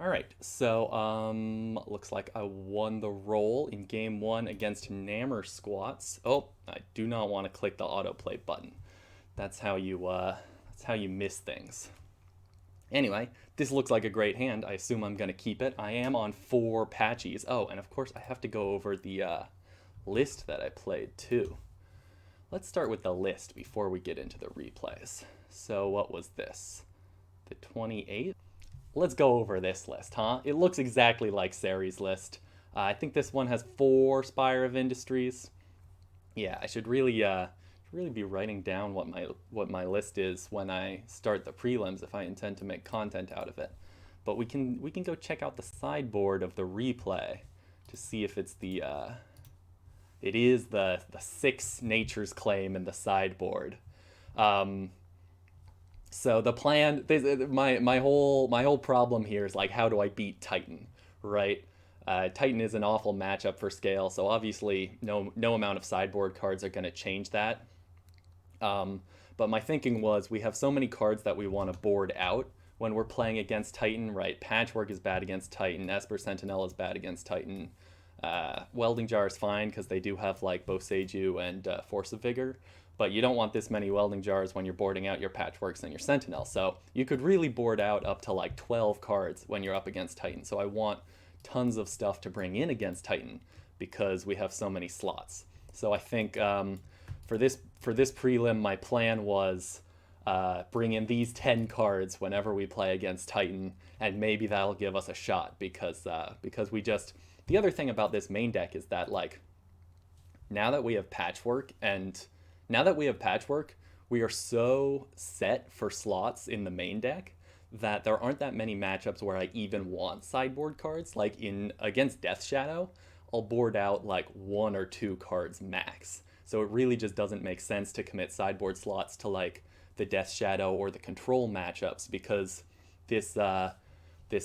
All right, so looks like I won the roll in game one against Nammer Squats. Oh, I do not want to click the autoplay button. That's how you miss things. Anyway, this looks like a great hand. I assume I'm gonna keep it. I am on 4 patchies. Oh, and of course I have to go over the list that I played too. Let's start with the list before we get into the replays. So what was this? The 28th? Let's go over this list, huh? It looks exactly like Sari's list. I think this one has 4 Spire of Industries. Yeah, I should really be writing down what my list is when I start the prelims if I intend to make content out of it. But we can go check out the sideboard of the replay to see if it is the 6 Nature's Claim in the sideboard. Um, so the plan, my whole problem here is like, how do I beat Titan, right? Titan is an awful matchup for scale, so obviously no amount of sideboard cards are going to change that. Um, but my thinking was we have so many cards that we want to board out when we're playing against Titan, right? Patchwork is bad against Titan. Esper Sentinel is bad against Titan. Welding Jar is fine because they do have like Boseiju and Force of Vigor, but you don't want this many Welding Jars when you're boarding out your Patchworks and your Sentinel. So you could really board out up to like 12 cards when you're up against Titan. So I want tons of stuff to bring in against Titan because we have so many slots. So I think for this prelim, my plan was bring in these 10 cards whenever we play against Titan, and maybe that'll give us a shot because we just the other thing about this main deck is that like now that we have Patchwork and now that we have Patchwork, we are so set for slots in the main deck that there aren't that many matchups where I even want sideboard cards. Like in against Death Shadow, I'll board out like 1 or 2 cards max. So it really just doesn't make sense to commit sideboard slots to like the Death Shadow or the Control matchups because this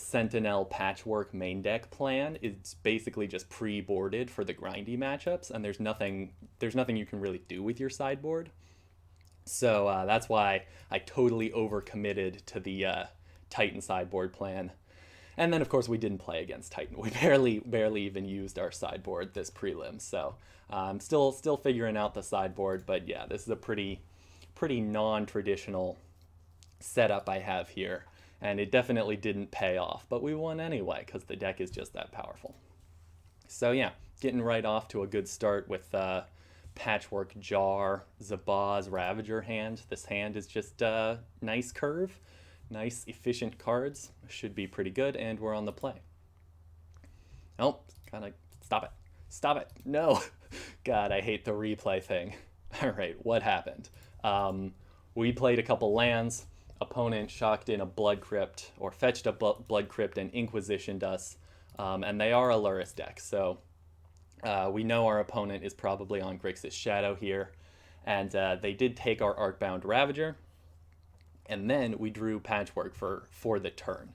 Sentinel Patchwork main deck plan is basically just pre-boarded for the grindy matchups, and there's nothing you can really do with your sideboard. So that's why I totally overcommitted to the Titan sideboard plan. And then of course we didn't play against Titan. We barely even used our sideboard this prelim. So I'm still figuring out the sideboard, but yeah, this is a pretty non-traditional setup I have here, and it definitely didn't pay off, but we won anyway because the deck is just that powerful. So yeah, getting right off to a good start with Patchwork Jar, Zabaz Ravager hand. This hand is just nice curve, nice efficient cards. Should be pretty good, and we're on the play. Oh, kind of stop it. Stop it. No. God, I hate the replay thing. All right, what happened? We played a couple lands. Opponent shocked in a Blood Crypt or fetched a Blood Crypt and Inquisitioned us. And they are a Lurrus deck, so we know our opponent is probably on Grixis Shadow here. And they did take our Arcbound Ravager, and then we drew Patchwork for the turn.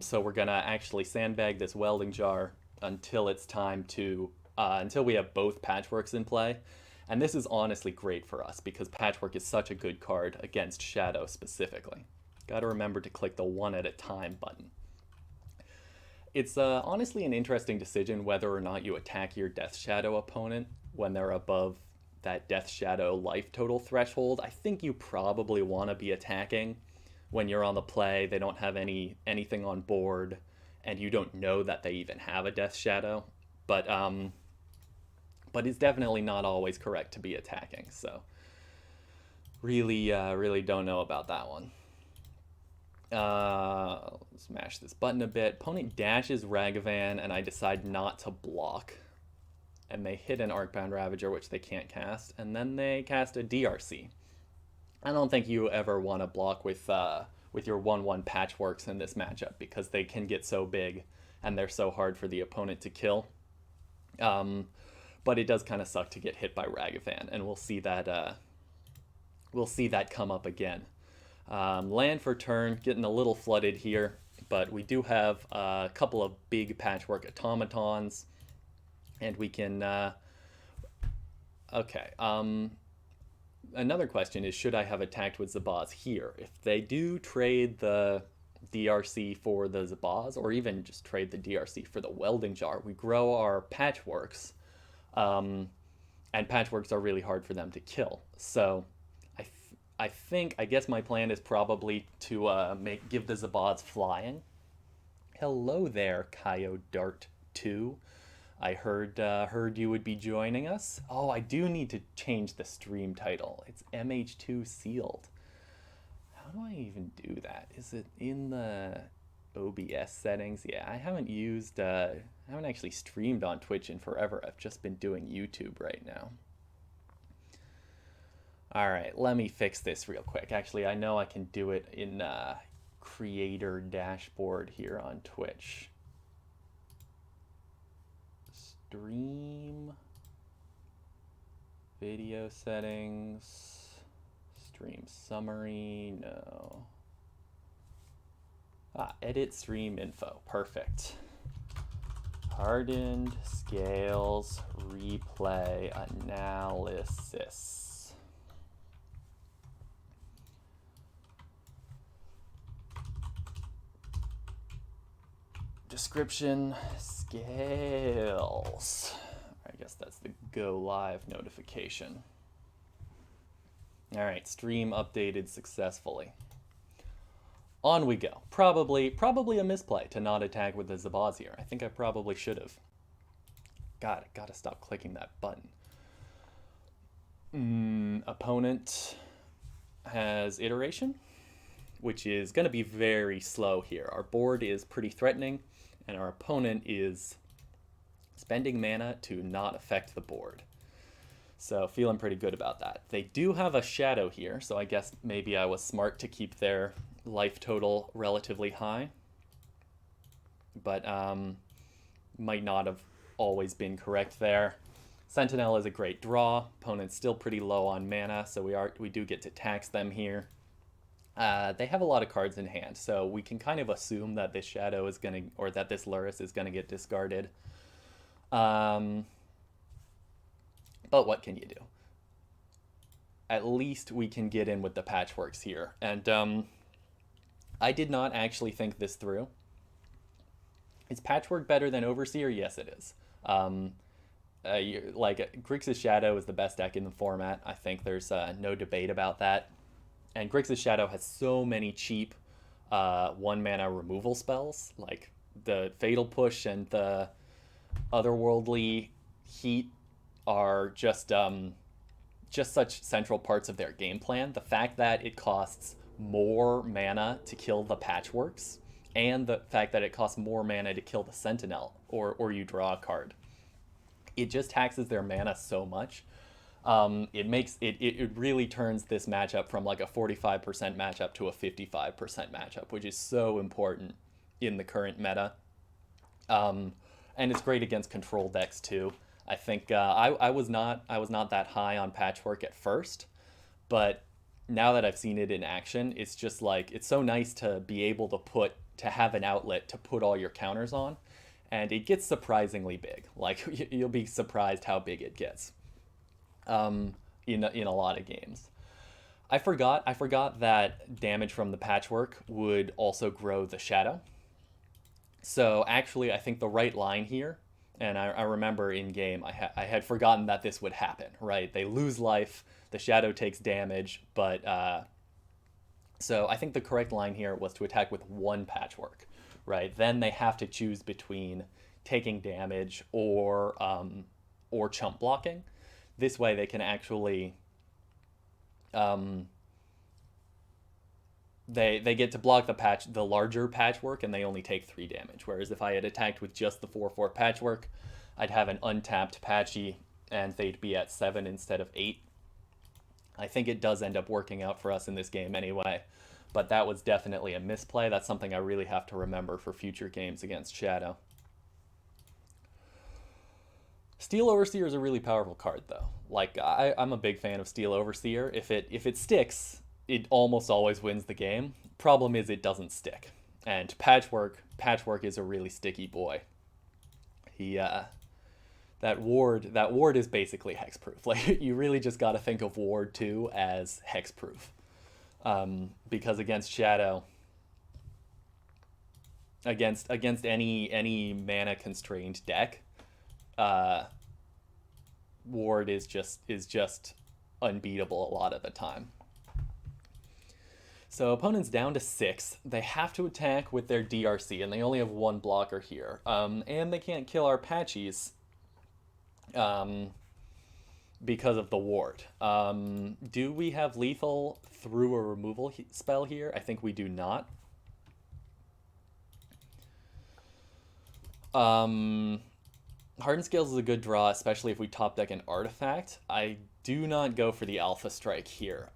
So we're gonna actually sandbag this Welding Jar until it's time to until we have both Patchworks in play. And this is honestly great for us because Patchwork is such a good card against Shadow specifically. Got to remember to click the 1 at a time button. It's honestly an interesting decision whether or not you attack your Death Shadow opponent when they're above that Death Shadow life total threshold. I think you probably want to be attacking when you're on the play. They don't have anything on board, and you don't know that they even have a Death Shadow. But it's definitely not always correct to be attacking. So really don't know about that one. Smash this button a bit. Opponent dashes Ragavan, and I decide not to block. And they hit an Arcbound Ravager, which they can't cast, and then they cast a DRC. I don't think you ever want to block with your 1/1 Patchworks in this matchup because they can get so big and they're so hard for the opponent to kill. But it does kind of suck to get hit by Ragavan, and we'll see that come up again. Land for turn, getting a little flooded here, but we do have a couple of big Patchwork Automatons, and we can... okay, another question is, should I have attacked with Zabaz here? If they do trade the DRC for the Zabaz, or even just trade the DRC for the Welding Jar. We grow our Patchworks, and Patchworks are really hard for them to kill. So I guess my plan is probably to give the Zabaz flying. Hello there, Kaio Dart 2. I heard you would be joining us. Oh, I do need to change the stream title. It's MH2 sealed. How do I even do that? Is it in the OBS settings? Yeah, I haven't actually streamed on Twitch in forever. I've just been doing YouTube right now. All right, let me fix this real quick. Actually, I know I can do it in creator dashboard here on Twitch. Stream, video settings, stream summary, no. Edit stream info, perfect. Hardened Scales replay analysis. Description, scales. I guess that's the go live notification. All right, stream updated successfully. On we go. Probably a misplay to not attack with the Zabaz here. I think I probably should have. God, I gotta stop clicking that button. Opponent has iteration, which is gonna be very slow here. Our board is pretty threatening, and our opponent is spending mana to not affect the board. So feeling pretty good about that. They do have a shadow here, so I guess maybe I was smart to keep their life total relatively high. But might not have always been correct there. Sentinel is a great draw. Opponent's still pretty low on mana, so we do get to tax them here. They have a lot of cards in hand, so we can kind of assume that this shadow is gonna, or that this Lurrus is gonna get discarded. But what can you do? At least we can get in with the Patchworks here. And I did not actually think this through. Is Patchwork better than Overseer? Yes, it is. Grixis Shadow is the best deck in the format. I think there's no debate about that. And Grixis Shadow has so many cheap 1-mana removal spells, like the Fatal Push and the Otherworldly Heat are just such central parts of their game plan. The fact that it costs more mana to kill the Patchworks, and the fact that it costs more mana to kill the Sentinel, or you draw a card. It just taxes their mana so much. It really turns this matchup from like a 45% matchup to a 55% matchup, which is so important in the current meta. And it's great against control decks too. I think I was not that high on Patchwork at first, but now that I've seen it in action, it's just like, it's so nice to be able to have an outlet to put all your counters on, and it gets surprisingly big. Like, you'll be surprised how big it gets in a lot of games. I forgot that damage from the Patchwork would also grow the Shadow. So actually, I think the right line here, and I remember in game, I had forgotten that this would happen, right? They lose life, the Shadow takes damage, but so I think the correct line here was to attack with 1 Patchwork, right? Then they have to choose between taking damage or chump blocking. This way they can actually they get to block the larger Patchwork, and they only take 3 damage. Whereas if I had attacked with just the 4/4 Patchwork, I'd have an untapped Patchy, and they'd be at 7 instead of 8. I think it does end up working out for us in this game anyway, but that was definitely a misplay. That's something I really have to remember for future games against Shadow. Steel Overseer is a really powerful card, though. Like, I'm a big fan of Steel Overseer. If it sticks, it almost always wins the game. Problem is, it doesn't stick. And Patchwork is a really sticky boy. That ward is basically hexproof. Like, you really just got to think of Ward 2 as hexproof, because against Shadow, against any mana constrained deck. Ward is just unbeatable a lot of the time. So opponent's down to 6. They have to attack with their DRC, and they only have 1 blocker here. And they can't kill our Patchies because of the ward. Do we have lethal through a removal spell here? I think we do not. Hardened Scales is a good draw, especially if we top deck an artifact. I do not go for the Alpha Strike here.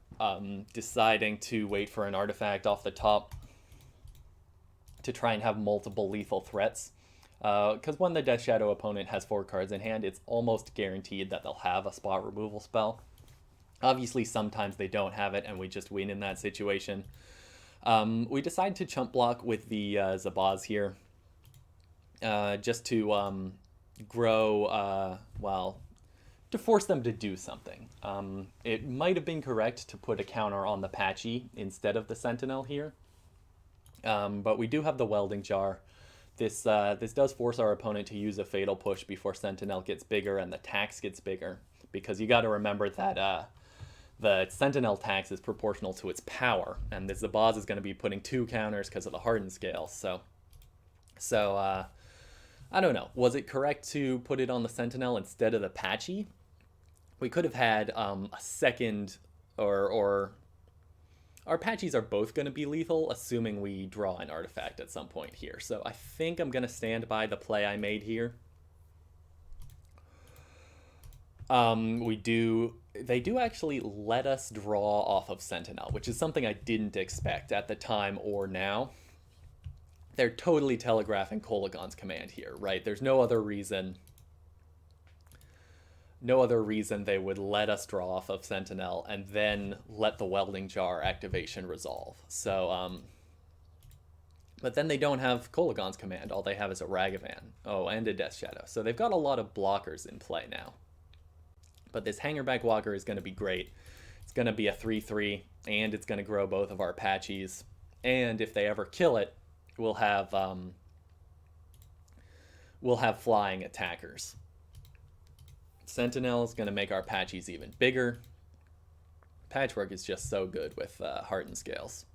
Deciding to wait for an artifact off the top to try and have multiple lethal threats. Because when the Death Shadow opponent has 4 cards in hand, it's almost guaranteed that they'll have a spot removal spell. Obviously, sometimes they don't have it, and we just win in that situation. We decide to chump block with the Zabaz here. Just to grow, to force them to do something. It might have been correct to put a counter on the Patchy instead of the Sentinel here. But we do have the Welding Jar. This does force our opponent to use a Fatal Push before Sentinel gets bigger and the tax gets bigger. Because you got to remember that the Sentinel tax is proportional to its power. And the Zabaz is going to be putting 2 counters because of the Hardened Scales. So I don't know. Was it correct to put it on the Sentinel instead of the Patchy? We could have had a second, or our Patchies are both going to be lethal, assuming we draw an artifact at some point here. So I think I'm going to stand by the play I made here. They do actually let us draw off of Sentinel, which is something I didn't expect at the time or now. They're totally telegraphing Kolaghan's command here, right? There's no other reason they would let us draw off of Sentinel and then let the Welding Jar activation resolve. So, but then they don't have Kolaghan's command. All they have is a Ragavan. Oh, and a Death Shadow. So they've got a lot of blockers in play now. But this Hangarback Walker is going to be great. It's going to be a 3/3, and it's going to grow both of our Patchies. And if they ever kill it, we'll have flying attackers. Sentinel is going to make our Patchies even bigger. Patchwork is just so good with Hardened Scales.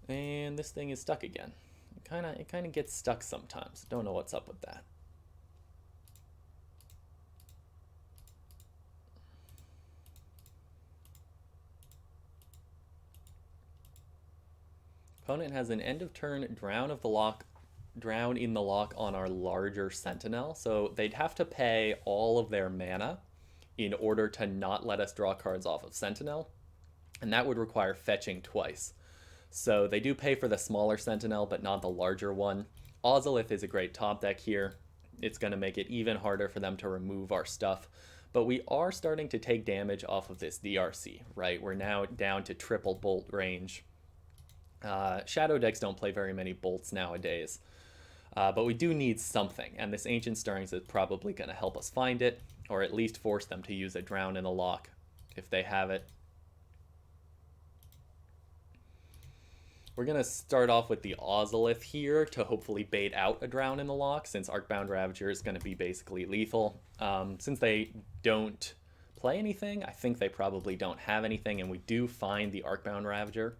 And this thing is stuck again. It kind of gets stuck sometimes. Don't know what's up with that. Opponent has an end of turn drown in the lock on our larger Sentinel. So they'd have to pay all of their mana in order to not let us draw cards off of Sentinel. And that would require fetching twice. So they do pay for the smaller Sentinel, but not the larger one. Ozolith is a great top deck here. It's going to make it even harder for them to remove our stuff. But we are starting to take damage off of this DRC, right? We're now down to triple bolt range. Shadow decks don't play very many bolts nowadays. But we do need something, and this Ancient Stirrings is probably going to help us find it, or at least force them to use a Drown in the Lock if they have it. We're going to start off with the Ozolith here to hopefully bait out a Drown in the Lock, since Arcbound Ravager is going to be basically lethal. Since they don't play anything, I think they probably don't have anything, and we do find the Arcbound Ravager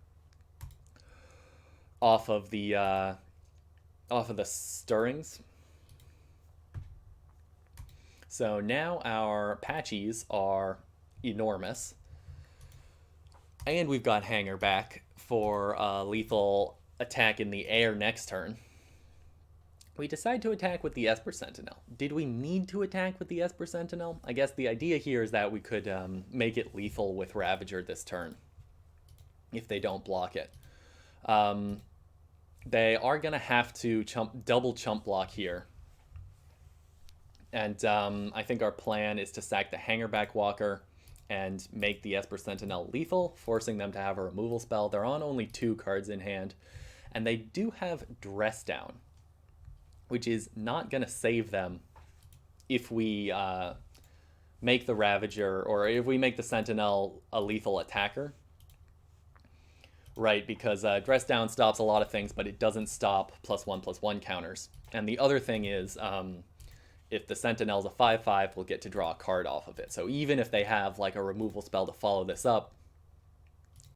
off of the Stirrings. So now our Patchies are enormous. And we've got Hangarback for lethal attack in the air next turn. We decide to attack with the Esper Sentinel. Did we need to attack with the Esper Sentinel? I guess the idea here is that we could make it lethal with Ravager this turn if they don't block it. They are going to have to double chump block here. And I think our plan is to sack the Hangarback Walker and make the Esper Sentinel lethal, forcing them to have a removal spell. They're on only 2 cards in hand. And they do have Dress Down, which is not going to save them if we make the Ravager, or if we make the Sentinel a lethal attacker. right? Because Dress Down stops a lot of things, but it doesn't stop +1/+1 counters. And the other thing is, if the Sentinel's a 5/5, we'll get to draw a card off of it. So even if they have like a removal spell to follow this up,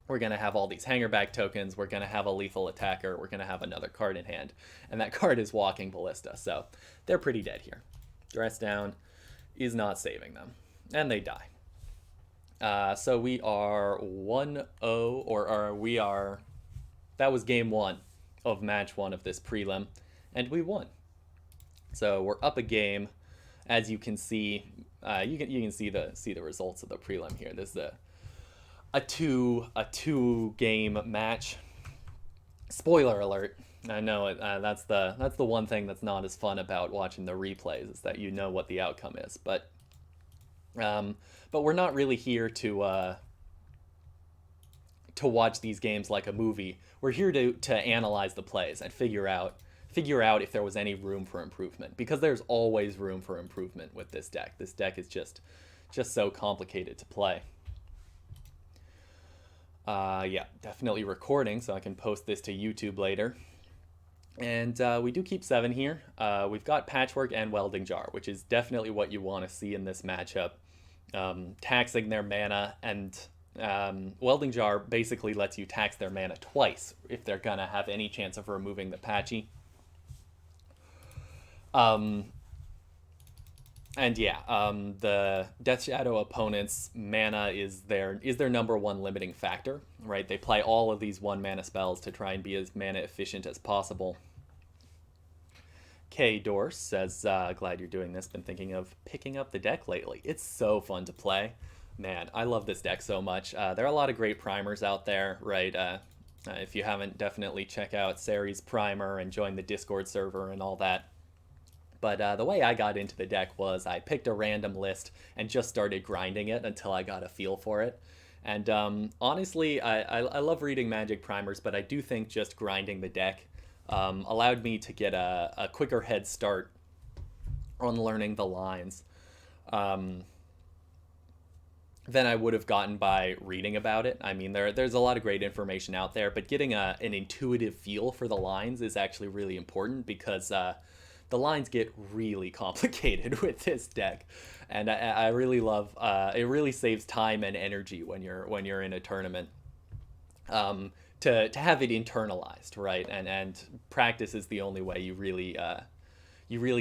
we're going to have all these Hangarback tokens, we're going to have a lethal attacker, we're going to have another card in hand. And that card is Walking Ballista, so they're pretty dead here. Dress Down is not saving them, and they die. So we are 1-0, or we are... That was game 1 of match 1 of this prelim, and we won. So we're up a game. As you can see, you can see the results of the prelim here. This is a two game match. Spoiler alert. I know that's the one thing that's not as fun about watching the replays, is that you know what the outcome is. But we're not really here to watch these games like a movie. We're here to analyze the plays and figure out if there was any room for improvement, because there's always room for improvement with this deck. This deck is just so complicated to play. Yeah, definitely recording, so I can post this to YouTube later. And we do keep 7 here. We've got Patchwork and Welding Jar, which is definitely what you want to see in this matchup. Taxing their mana, and Welding Jar basically lets you tax their mana twice if they're going to have any chance of removing the Patchy. And yeah, the Death Shadow opponent's mana is their number 1 limiting factor, right? They play all of these 1 mana spells to try and be as mana efficient as possible. K. Dorse says, glad you're doing this. Been thinking of picking up the deck lately. It's so fun to play. Man, I love this deck so much. There are a lot of great primers out there, right? If you haven't, definitely check out Sari's primer and join the Discord server and all that. But the way I got into the deck was I picked a random list and just started grinding it until I got a feel for it. And honestly, I love reading Magic primers, but I do think just grinding the deck allowed me to get a quicker head start on learning the lines than I would have gotten by reading about it. I mean, there's a lot of great information out there, but getting an intuitive feel for the lines is actually really important, because the lines get really complicated with this deck, and I really love. It really saves time and energy when you're in a tournament, to have it internalized, right? And practice is the only way you really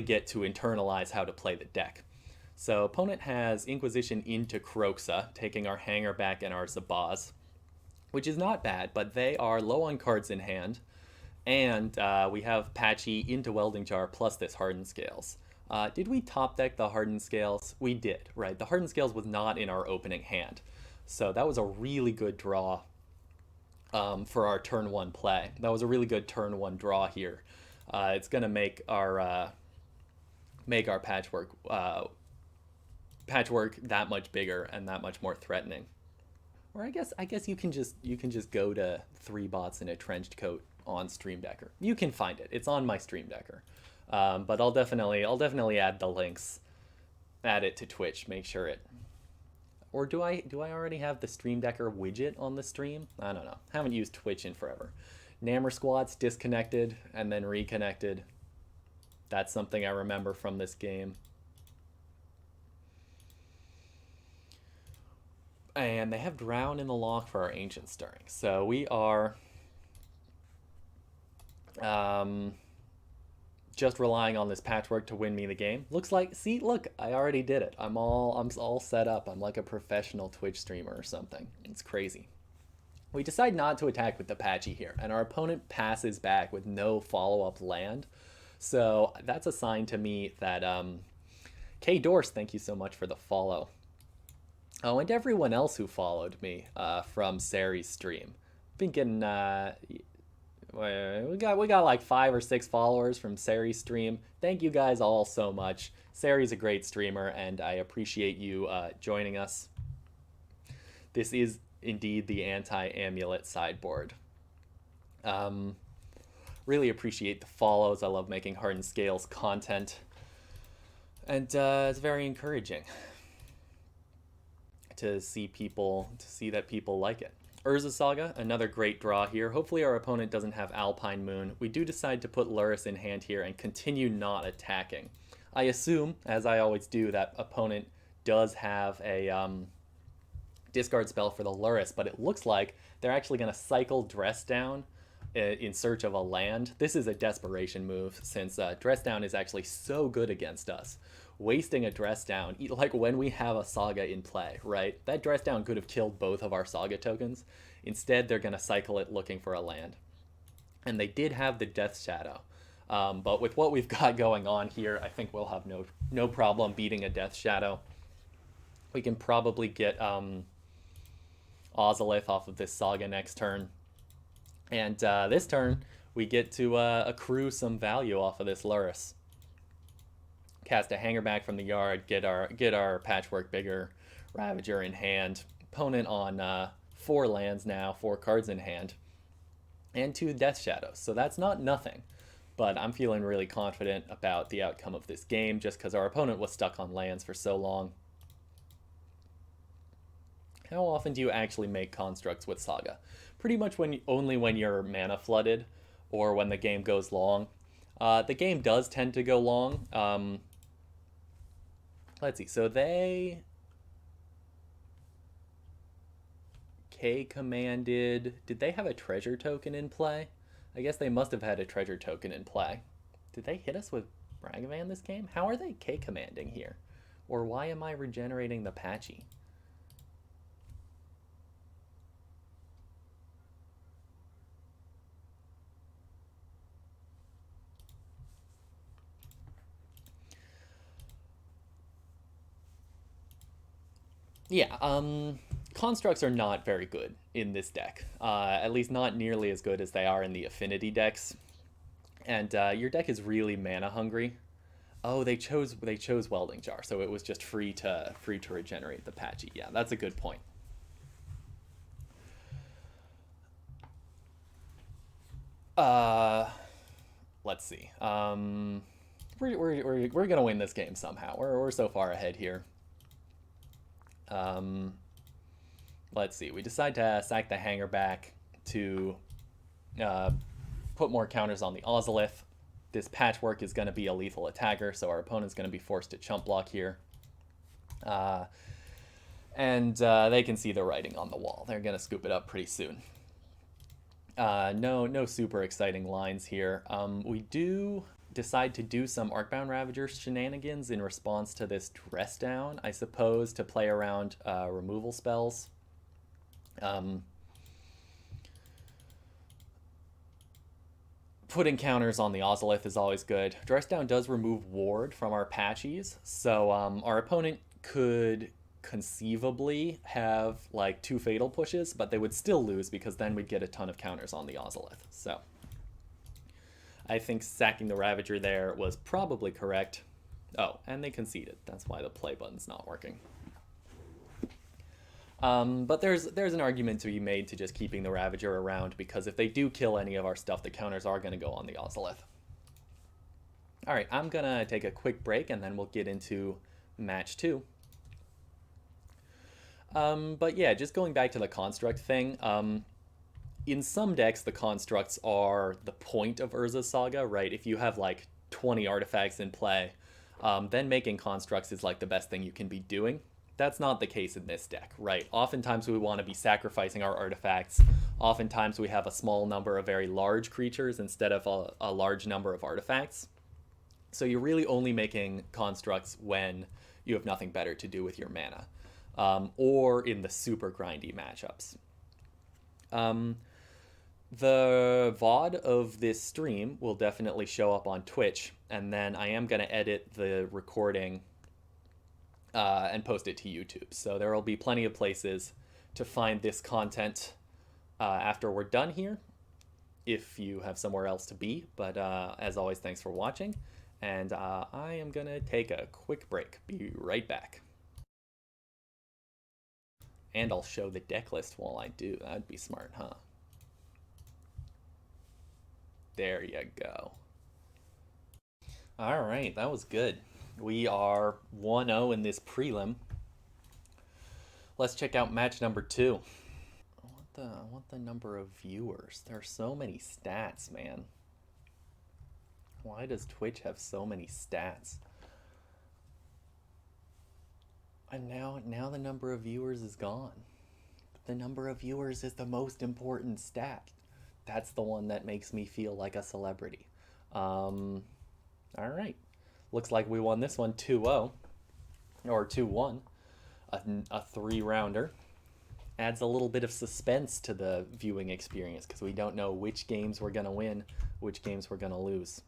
get to internalize how to play the deck. So opponent has Inquisition into Kroxa, taking our Hangarback and our Zabaz, which is not bad, but they are low on cards in hand. And we have Patchy into Welding Jar plus this Hardened Scales. Did we top deck the Hardened Scales? We did, right? The Hardened Scales was not in our opening hand. So that was a really good draw for our turn 1 play. That was a really good turn 1 draw here. It's going to make our Patchwork that much bigger and that much more threatening. Or I guess you can just go to 3 bots in a trenched coat on Stream Decker. You can find it. It's on my Stream Decker. But I'll definitely add the links. Add it to Twitch. Make sure it. Or do I already have the Stream Decker widget on the stream? I don't know. Haven't used Twitch in forever. Nammer Squats disconnected and then reconnected. That's something I remember from this game. And they have Drown in the lock for our Ancient Stirring. So we are just relying on this Patchwork to win me the game. Looks like, see, look, I already did it. I'm all set up. I'm like a professional Twitch streamer or something. It's crazy. We decide not to attack with the Patchy here, and our opponent passes back with no follow-up land. So that's a sign to me that K. Dorse, thank you so much for the follow. Oh, and everyone else who followed me from Sari's stream. Been getting we got like 5 or 6 followers from Sari's stream. Thank you guys all so much. Sari's a great streamer, and I appreciate you joining us. This is indeed the anti-amulet sideboard. Really appreciate the follows. I love making Hardened Scales content, and it's very encouraging to see that people like it. Urza Saga, another great draw here. Hopefully our opponent doesn't have Alpine Moon. We do decide to put Lurrus in hand here and continue not attacking. I assume, as I always do, that opponent does have a discard spell for the Lurrus, but it looks like they're actually going to cycle Dress Down in search of a land. This is a desperation move, since Dress Down is actually so good against us. Wasting a Dress Down, like when we have a Saga in play, right? That Dress Down could have killed both of our Saga tokens. Instead, they're going to cycle it looking for a land. And they did have the Death Shadow. But with what we've got going on here, I think we'll have no problem beating a Death Shadow. We can probably get Ozolith off of this Saga next turn. And this turn, we get to accrue some value off of this Lurrus. Cast a Hangarback from the yard, get our Patchwork bigger Ravager in hand. Opponent on 4 lands now, 4 cards in hand, and 2 Death Shadows. So that's not nothing, but I'm feeling really confident about the outcome of this game just because our opponent was stuck on lands for so long. How often do you actually make constructs with Saga? Pretty much only when you're mana flooded or when the game goes long. The game does tend to go long. Let's see. So they K-commanded. Did they have a treasure token in play? I guess they must have had a treasure token in play. Did they hit us with Ragavan this game? How are they K-commanding here? Or why am I regenerating the Patchy? Yeah, constructs are not very good in this deck. At least not nearly as good as they are in the affinity decks. And your deck is really mana hungry. Oh, they chose Welding Jar, so it was just free to regenerate the Patchy. Yeah, that's a good point. Let's see. We're gonna win this game somehow. We're so far ahead here. Let's see. We decide to sack the Hangarback to put more counters on the Ozolith. This Patchwork is going to be a lethal attacker, so our opponent's going to be forced to chump block here. And they can see the writing on the wall. They're going to scoop it up pretty soon. No super exciting lines here. We do decide to do some Arcbound Ravager shenanigans in response to this Dress Down, I suppose, to play around removal spells. Putting counters on the Ozolith is always good. Dress Down does remove Ward from our Patchies, so our opponent could conceivably have like 2 fatal pushes, but they would still lose because then we'd get a ton of counters on the Ozolith. So I think sacking the Ravager there was probably correct. Oh, and they conceded. That's why the play button's not working. But there's an argument to be made to just keeping the Ravager around, because if they do kill any of our stuff, the counters are going to go on the Ozolith. Alright, I'm going to take a quick break and then we'll get into match 2. But yeah, just going back to the construct thing, in some decks the constructs are the point of Urza's Saga, right? If you have like 20 artifacts in play, then making constructs is like the best thing you can be doing. That's not the case in this deck, right? Oftentimes we want to be sacrificing our artifacts. Oftentimes we have a small number of very large creatures instead of a large number of artifacts. So you're really only making constructs when you have nothing better to do with your mana, or in the super grindy matchups. The VOD of this stream will definitely show up on Twitch, and then I am going to edit the recording and post it to YouTube. So there will be plenty of places to find this content after we're done here, if you have somewhere else to be. But as always, thanks for watching, and I am going to take a quick break. Be right back. And I'll show the deck list while I do. That'd be smart, huh? There you go. All right, that was good. We are 1-0 in this prelim. Let's check out match number 2. What want the number of viewers. There are so many stats, man. Why does Twitch have so many stats? And now the number of viewers is gone. The number of viewers is the most important stat. That's the one that makes me feel like a celebrity. All right. Looks like we won this one 2-0 or 2-1. A 3-rounder. Adds a little bit of suspense to the viewing experience because we don't know which games we're going to win, which games we're going to lose.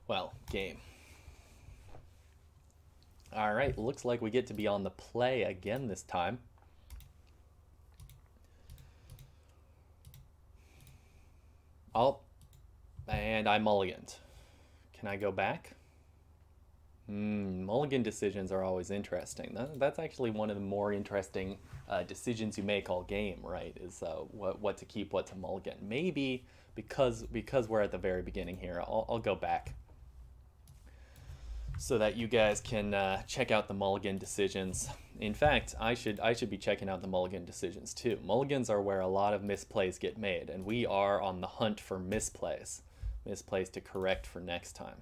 Well, game. All right, looks like we get to be on the play again this time. Oh, and I mulliganed. Can I go back? Mulligan decisions are always interesting. That's actually one of the more interesting decisions you make all game, right? Is what to keep, what to mulligan. Maybe because we're at the very beginning here, I'll go back so that you guys can check out the mulligan decisions. In fact, I should be checking out the mulligan decisions too. Mulligans are where a lot of misplays get made, and we are on the hunt for misplays to correct for next time.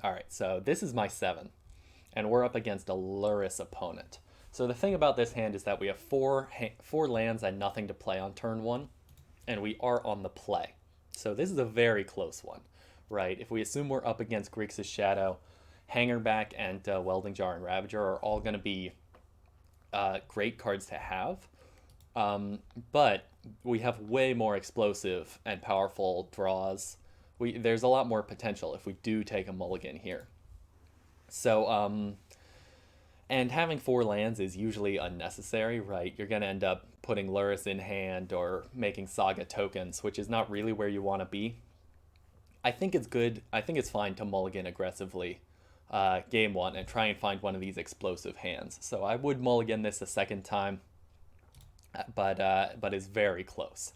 All right, so this is my 7, and we're up against a Lurrus opponent. So the thing about this hand is that we have four lands and nothing to play on turn 1, and we are on the play. So this is a very close one, right? If we assume we're up against Grixis Shadow, Hangarback and Welding Jar and Ravager are all going to be great cards to have, but we have way more explosive and powerful draws. There's a lot more potential if we do take a mulligan here. So, and having 4 lands is usually unnecessary, right? You're going to end up putting Lurrus in hand or making Saga tokens, which is not really where you want to be. I think it's good. I think it's fine to mulligan aggressively game 1 and try and find one of these explosive hands. So I would mulligan this a second time, but it's very close.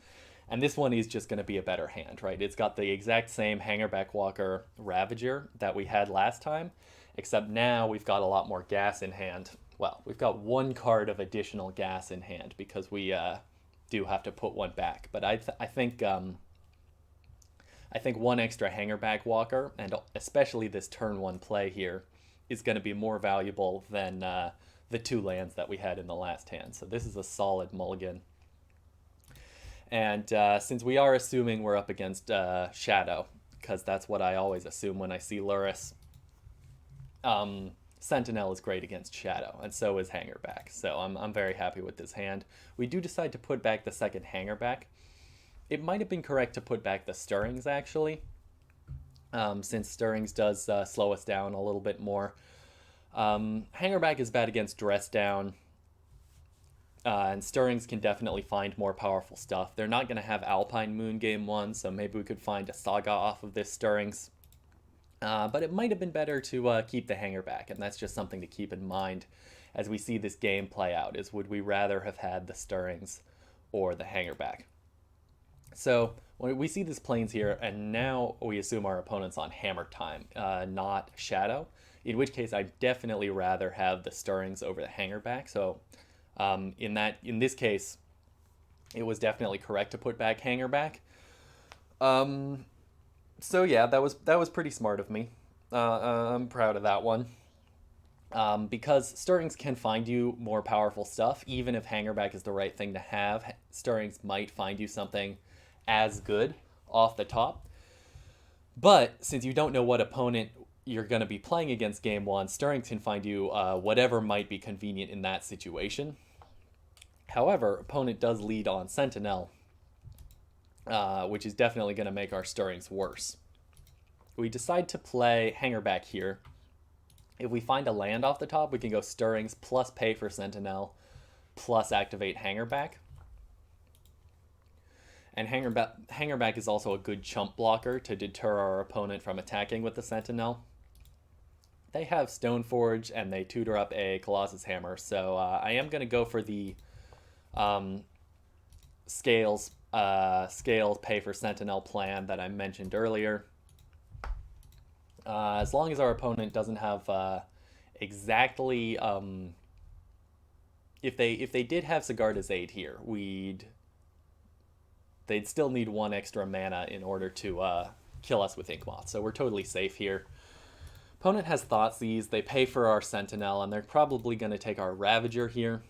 And this one is just going to be a better hand, right? It's got the exact same Hangarback Walker Ravager that we had last time, except now we've got a lot more gas in hand. Well, we've got 1 card of additional gas in hand because we do have to put 1 back. But I think 1 extra Hangarback Walker, and especially this turn 1 play here, is going to be more valuable than the 2 lands that we had in the last hand. So this is a solid mulligan. And since we are assuming we're up against Shadow, because that's what I always assume when I see Lurrus, Sentinel is great against Shadow, and so is Hangarback. So I'm very happy with this hand. We do decide to put back the second Hangarback. It might have been correct to put back the Stirrings, actually, since Stirrings does slow us down a little bit more. Hangarback is bad against Dress Down. And Stirrings can definitely find more powerful stuff. They're not going to have Alpine Moon game 1, so maybe we could find a Saga off of this Stirrings. But it might have been better to keep the Hangarback, and that's just something to keep in mind as we see this game play out, is would we rather have had the Stirrings or the Hangarback? So when we see this plains here, and now we assume our opponent's on Hammer Time, not Shadow, in which case I'd definitely rather have the Stirrings over the Hangarback. So in this case, it was definitely correct to put back Hangarback. So yeah, that was pretty smart of me. I'm proud of that one. Because Stirrings can find you more powerful stuff, even if Hangarback is the right thing to have. Stirrings might find you something as good off the top. But since you don't know what opponent you're going to be playing against game 1, Stirrings can find you whatever might be convenient in that situation. However, opponent does lead on Sentinel, which is definitely going to make our Stirrings worse. We decide to play Hangarback here. If we find a land off the top, we can go Stirrings plus pay for Sentinel plus activate Hangarback. And Hangarback is also a good chump blocker to deter our opponent from attacking with the Sentinel. They have Stoneforge and they tutor up a Colossus Hammer, so I am going to go for the Scales pay for Sentinel plan that I mentioned earlier. As long as our opponent doesn't have exactly if they did have Sigarda's Aid here, they'd still need 1 extra mana in order to kill us with Inkmoth. So we're totally safe here. Opponent has Thoughtseize. They pay for our Sentinel, and they're probably going to take our Ravager here.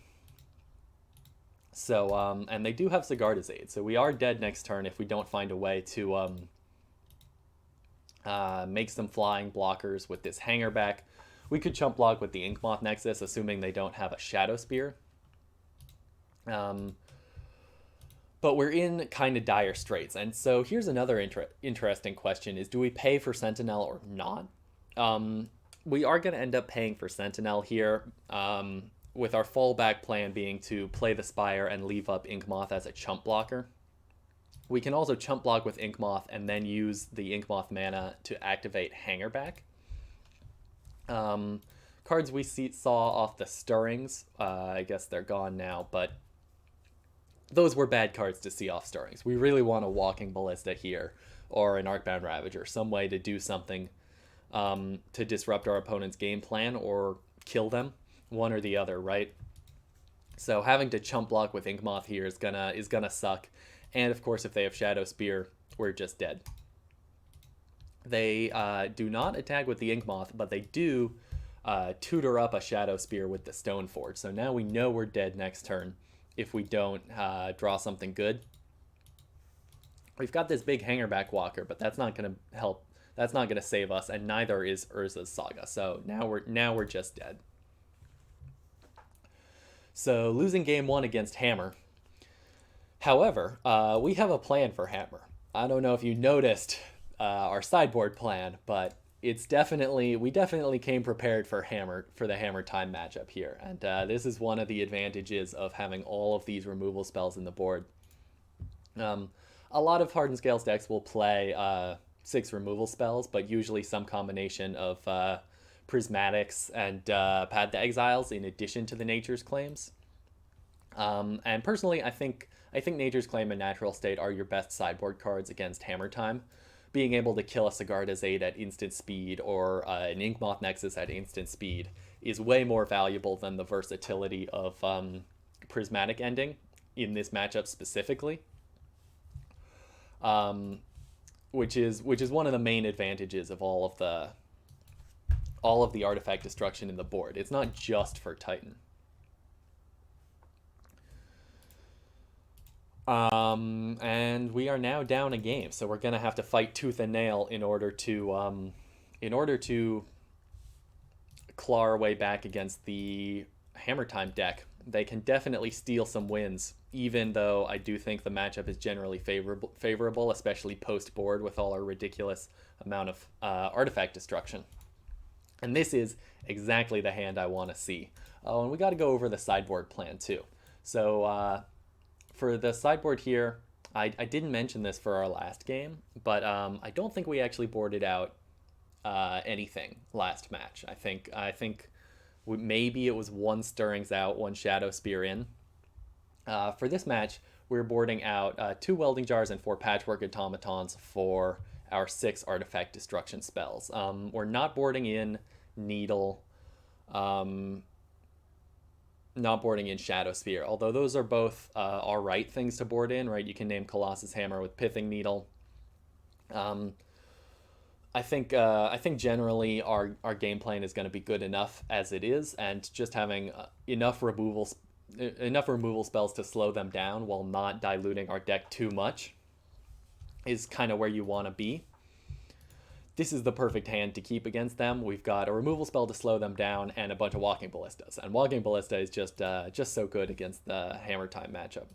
So, and they do have Sigarda's Aid, so we are dead next turn if we don't find a way to make some flying blockers with this Hangarback. We could chump block with the Inkmoth Nexus, assuming they don't have a Shadowspear. But we're in kind of dire straits. And so here's another interesting question is, do we pay for Sentinel or not? We are going to end up paying for Sentinel here, with our fallback plan being to play the Spire and leave up Inkmoth as a chump blocker. We can also chump block with Inkmoth and then use the Inkmoth mana to activate Hangarback. Cards we saw off the Stirrings, I guess they're gone now, but those were bad cards to see off Stirrings. We really want a Walking Ballista here, or an Arcbound Ravager, some way to do something to disrupt our opponent's game plan or kill them, one or the other, right? So having to chump block with Inkmoth here is gonna suck. And of course, if they have Shadowspear, we're just dead. They do not attack with the Inkmoth, but they do tutor up a Shadowspear with the Stoneforge. So now we know we're dead next turn if we don't draw something good. We've got this big Hangarback Walker, but that's not going to help. That's not going to save us, and neither is Urza's Saga. So now we're just dead. So losing game 1 against Hammer. However, we have a plan for Hammer. I don't know if you noticed our sideboard plan, but we definitely came prepared for the Hammer time matchup here. And this is one of the advantages of having all of these removal spells in the board. A lot of Hardened Scales decks will play 6 removal spells, but usually some combination of Prismatics and Pad the Exiles in addition to the Nature's Claims. And personally, I think Nature's Claim and Natural State are your best sideboard cards against Hammer Time. Being able to kill a Sigarda's Aid at instant speed or an Inkmoth Nexus at instant speed is way more valuable than the versatility of Prismatic Ending in this matchup specifically. Which is one of the main advantages of all of the artifact destruction in the board. It's not just for Titan. And we are now down a game, so we're gonna have to fight tooth and nail in order to claw our way back against the Hammer Time deck. They can definitely steal some wins, even though I do think the matchup is generally favorable, especially post-board with all our ridiculous amount of artifact destruction. And this is exactly the hand I want to see. Oh, and we got to go over the sideboard plan too. So for the sideboard here, I didn't mention this for our last game, but I don't think we actually boarded out anything last match. I think maybe it was 1 Stirrings out, 1 Shadowspear in. For this match, we're boarding out 2 Welding Jars and 4 Patchwork Automatons for our 6 artifact destruction spells. We're not boarding in Needle, not boarding in Shadowspear, although those are both alright things to board in, right? You can name Colossus Hammer with Pithing Needle. I think generally our game plan is going to be good enough as it is, and just having enough removal spells to slow them down while not diluting our deck too much is kind of where you want to be. This is the perfect hand to keep against them. We've got a removal spell to slow them down and a bunch of Walking Ballistas, and Walking Ballista is just so good against the Hammer Time matchup.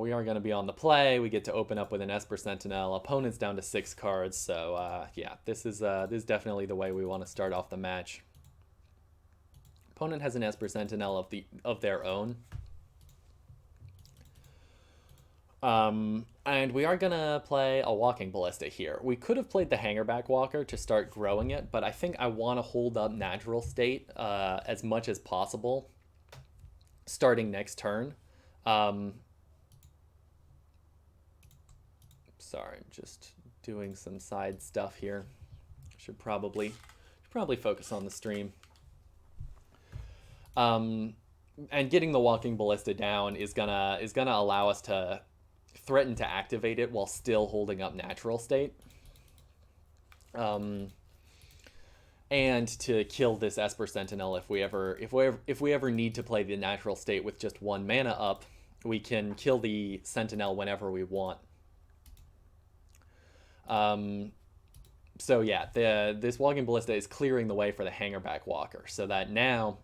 We are going to be on the play. We get to open up with an Esper Sentinel. Opponent's down to 6 cards, so yeah, this is definitely the way we want to start off the match. Opponent has an Esper Sentinel of their own. And we are going to play a Walking Ballista here. We could have played the Hangarback Walker to start growing it, but I think I want to hold up Natural State as much as possible starting next turn. Sorry, I'm just doing some side stuff here. Should probably focus on the stream. And getting the Walking Ballista down is gonna allow us to threaten to activate it while still holding up natural state. And to kill this Esper Sentinel if we ever need to play the natural state with just 1 mana up, we can kill the Sentinel whenever we want. So yeah, this Walking Ballista is clearing the way for the Hangarback Walker, so that now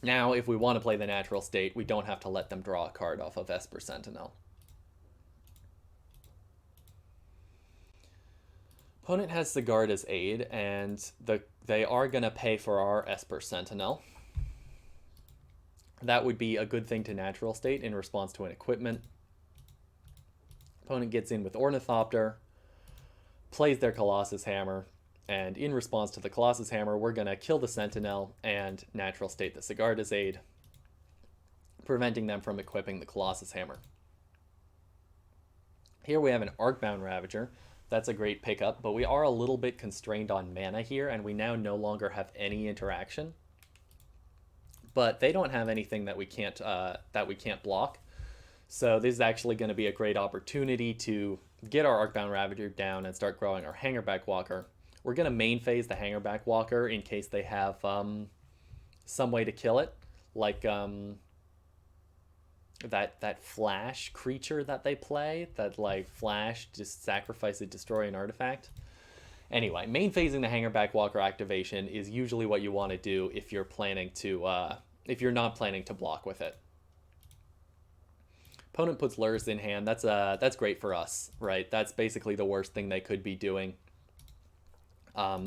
if we want to play the natural state, we don't have to let them draw a card off of Esper Sentinel. Opponent has Sigarda's Aid, and they are going to pay for our Esper Sentinel. That would be a good thing to natural state in response to an equipment. Opponent gets in with Ornithopter, plays their Colossus Hammer, and in response to the Colossus Hammer, we're going to kill the Sentinel and natural state the Sigarda's Aid, preventing them from equipping the Colossus Hammer. Here we have an Arcbound Ravager. That's a great pickup, but we are a little bit constrained on mana here, and we now no longer have any interaction. But they don't have anything that we can't block. So this is actually going to be a great opportunity to get our Arcbound Ravager down and start growing our Hangarback Walker. We're going to main phase the Hangarback Walker in case they have some way to kill it, like that flash creature that they play, that like flash, just sacrifice it, destroy an artifact. Anyway, main phasing the Hangarback Walker activation is usually what you want to do if you're planning to if you're not planning to block with it. Opponent puts Lurrus in hand. That's great for us, right? That's basically the worst thing they could be doing,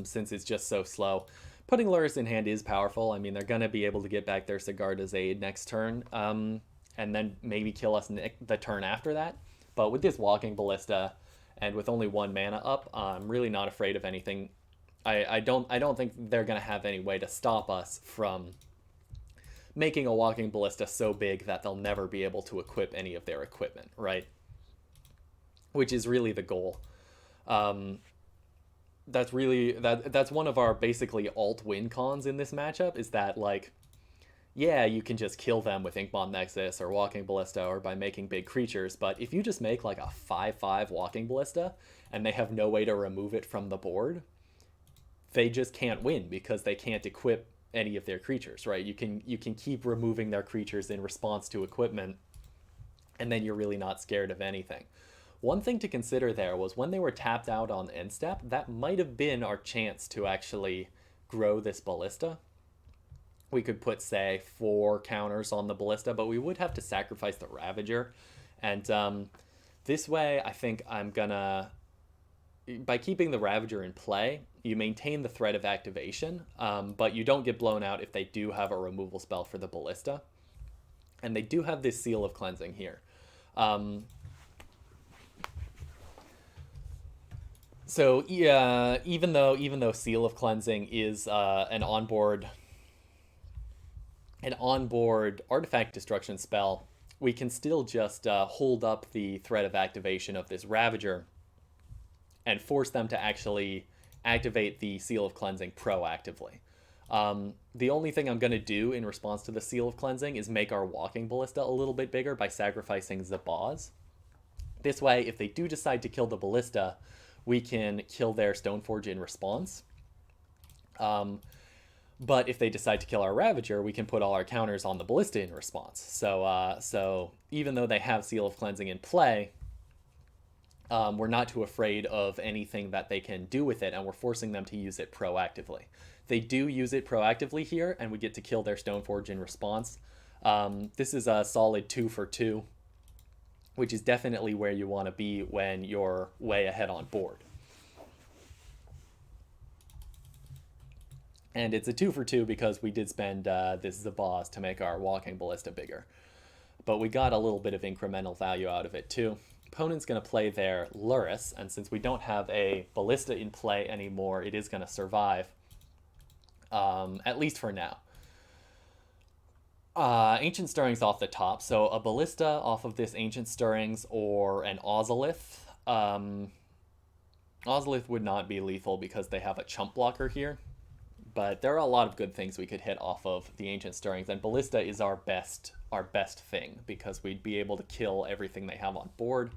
since it's just so slow. Putting Lurrus in hand is powerful. I mean, they're going to be able to get back their Sigarda's Aid next turn, and then maybe kill us the turn after that. But with this Walking Ballista, and with only 1 mana up, I'm really not afraid of anything. I don't think they're going to have any way to stop us from making a Walking Ballista so big that they'll never be able to equip any of their equipment, right? Which is really the goal. That's one of our basically alt win cons in this matchup, is that, like, yeah, you can just kill them with Inkmoth Nexus or Walking Ballista or by making big creatures, but if you just make like a 5/5 Walking Ballista and they have no way to remove it from the board, they just can't win because they can't equip any of their creatures, right? You can keep removing their creatures in response to equipment, and then you're really not scared of anything. One thing to consider there was when they were tapped out on end step, that might have been our chance to actually grow this Ballista. We could put, say, 4 counters on the Ballista, but we would have to sacrifice the Ravager. And this way, I think I'm gonna... By keeping the Ravager in play, you maintain the threat of activation, but you don't get blown out if they do have a removal spell for the Ballista. And they do have this Seal of Cleansing here. So yeah, even though Seal of Cleansing is an onboard artifact destruction spell, we can still just hold up the threat of activation of this Ravager and force them to actually activate the Seal of Cleansing proactively. The only thing I'm going to do in response to the Seal of Cleansing is make our Walking Ballista a little bit bigger by sacrificing Zabaz. This way, if they do decide to kill the Ballista, we can kill their Stoneforge in response. But if they decide to kill our Ravager, we can put all our counters on the Ballista in response. So even though they have Seal of Cleansing in play, we're not too afraid of anything that they can do with it, and we're forcing them to use it proactively. They do use it proactively here, and we get to kill their Stoneforge in response. This is a solid 2 for 2, which is definitely where you want to be when you're way ahead on board. And it's a 2 for 2 because we did spend this Zabaz to make our Walking Ballista bigger. But we got a little bit of incremental value out of it too. Opponent's going to play their Lurrus, and since we don't have a Ballista in play anymore, it is going to survive, at least for now. Ancient Stirrings off the top, so a Ballista off of this Ancient Stirrings or an Ozolith. Ozolith would not be lethal because they have a chump blocker here, but there are a lot of good things we could hit off of the Ancient Stirrings, and Ballista is our best thing, because we'd be able to kill everything they have on board.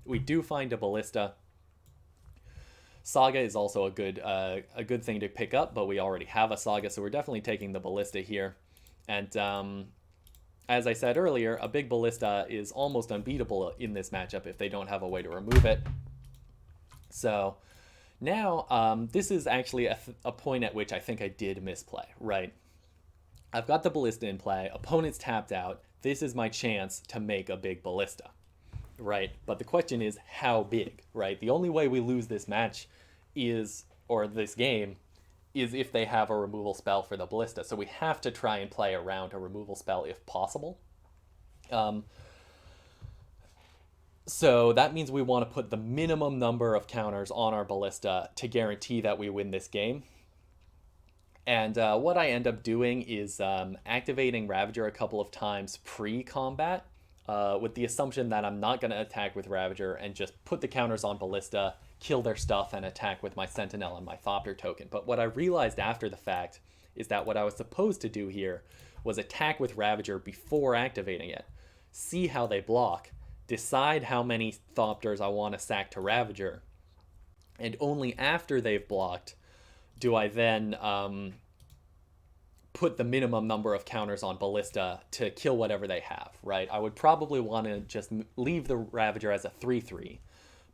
We do find a Ballista. Saga is also a good thing to pick up, but we already have a Saga, so we're definitely taking the Ballista here. And as I said earlier, a big Ballista is almost unbeatable in this matchup if they don't have a way to remove it. So now this is actually a point at which I think I did misplay, right? I've got the Ballista in play, opponent's tapped out, this is my chance to make a big Ballista, right? But the question is, how big, right? The only way we lose this match or this game, is if they have a removal spell for the Ballista. So we have to try and play around a removal spell if possible. So that means we want to put the minimum number of counters on our Ballista to guarantee that we win this game. And what I end up doing is activating Ravager a couple of times pre-combat, with the assumption that I'm not going to attack with Ravager and just put the counters on Ballista, kill their stuff, and attack with my Sentinel and my Thopter token. But what I realized after the fact is that what I was supposed to do here was attack with Ravager before activating it, see how they block, decide how many Thopters I want to sack to Ravager, and only after they've blocked do I then put the minimum number of counters on Ballista to kill whatever they have, right? I would probably want to just leave the Ravager as a 3/3,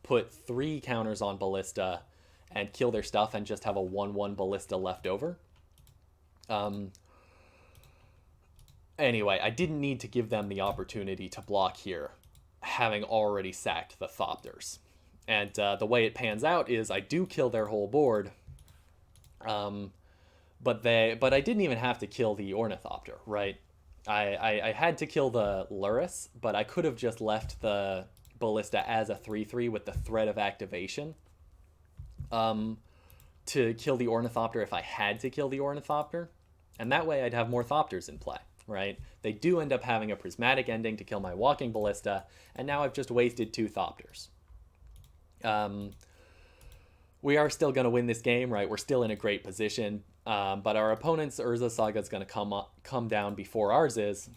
put 3 counters on Ballista and kill their stuff and just have a 1/1 Ballista left over. Anyway, I didn't need to give them the opportunity to block here, having already sacked the Thopters. And the way it pans out is I do kill their whole board, but I didn't even have to kill the Ornithopter, right? I had to kill the Lurrus, but I could have just left the Ballista as a 3/3 with the threat of activation to kill the Ornithopter if I had to kill the Ornithopter. And that way I'd have more Thopters in play, right? They do end up having a prismatic ending to kill my Walking Ballista, and now I've just wasted 2 Thopters. We are still going to win this game, right? We're still in a great position, but our opponent's Urza Saga is going to come down before ours is.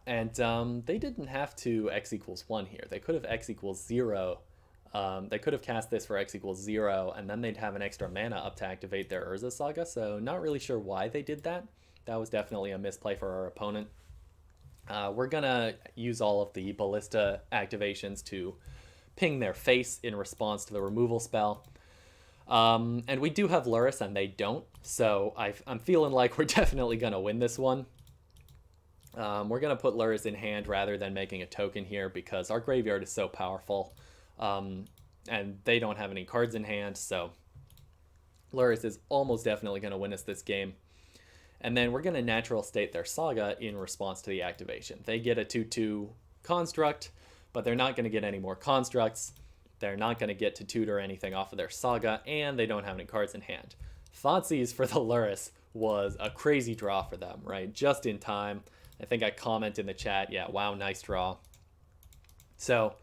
And they didn't have to X equals 1 here. They could have X equals 0. They could have cast this for X equals 0, and then they'd have an extra mana up to activate their Urza Saga, so not really sure why they did that. That was definitely a misplay for our opponent. We're going to use all of the Ballista activations to ping their face in response to the removal spell. And we do have Lurrus, and they don't, so I'm feeling like we're definitely going to win this one. We're going to put Lurrus in hand rather than making a token here because our graveyard is so powerful, and they don't have any cards in hand, so Lurrus is almost definitely going to win us this game. And then we're going to natural state their Saga in response to the activation. They get a 2/2 construct, but they're not going to get any more constructs. They're not going to get to tutor anything off of their Saga, and they don't have any cards in hand. Thoughtseize for the Lurrus was a crazy draw for them, right? Just in time. I think I comment in the chat, yeah, wow, nice draw. So,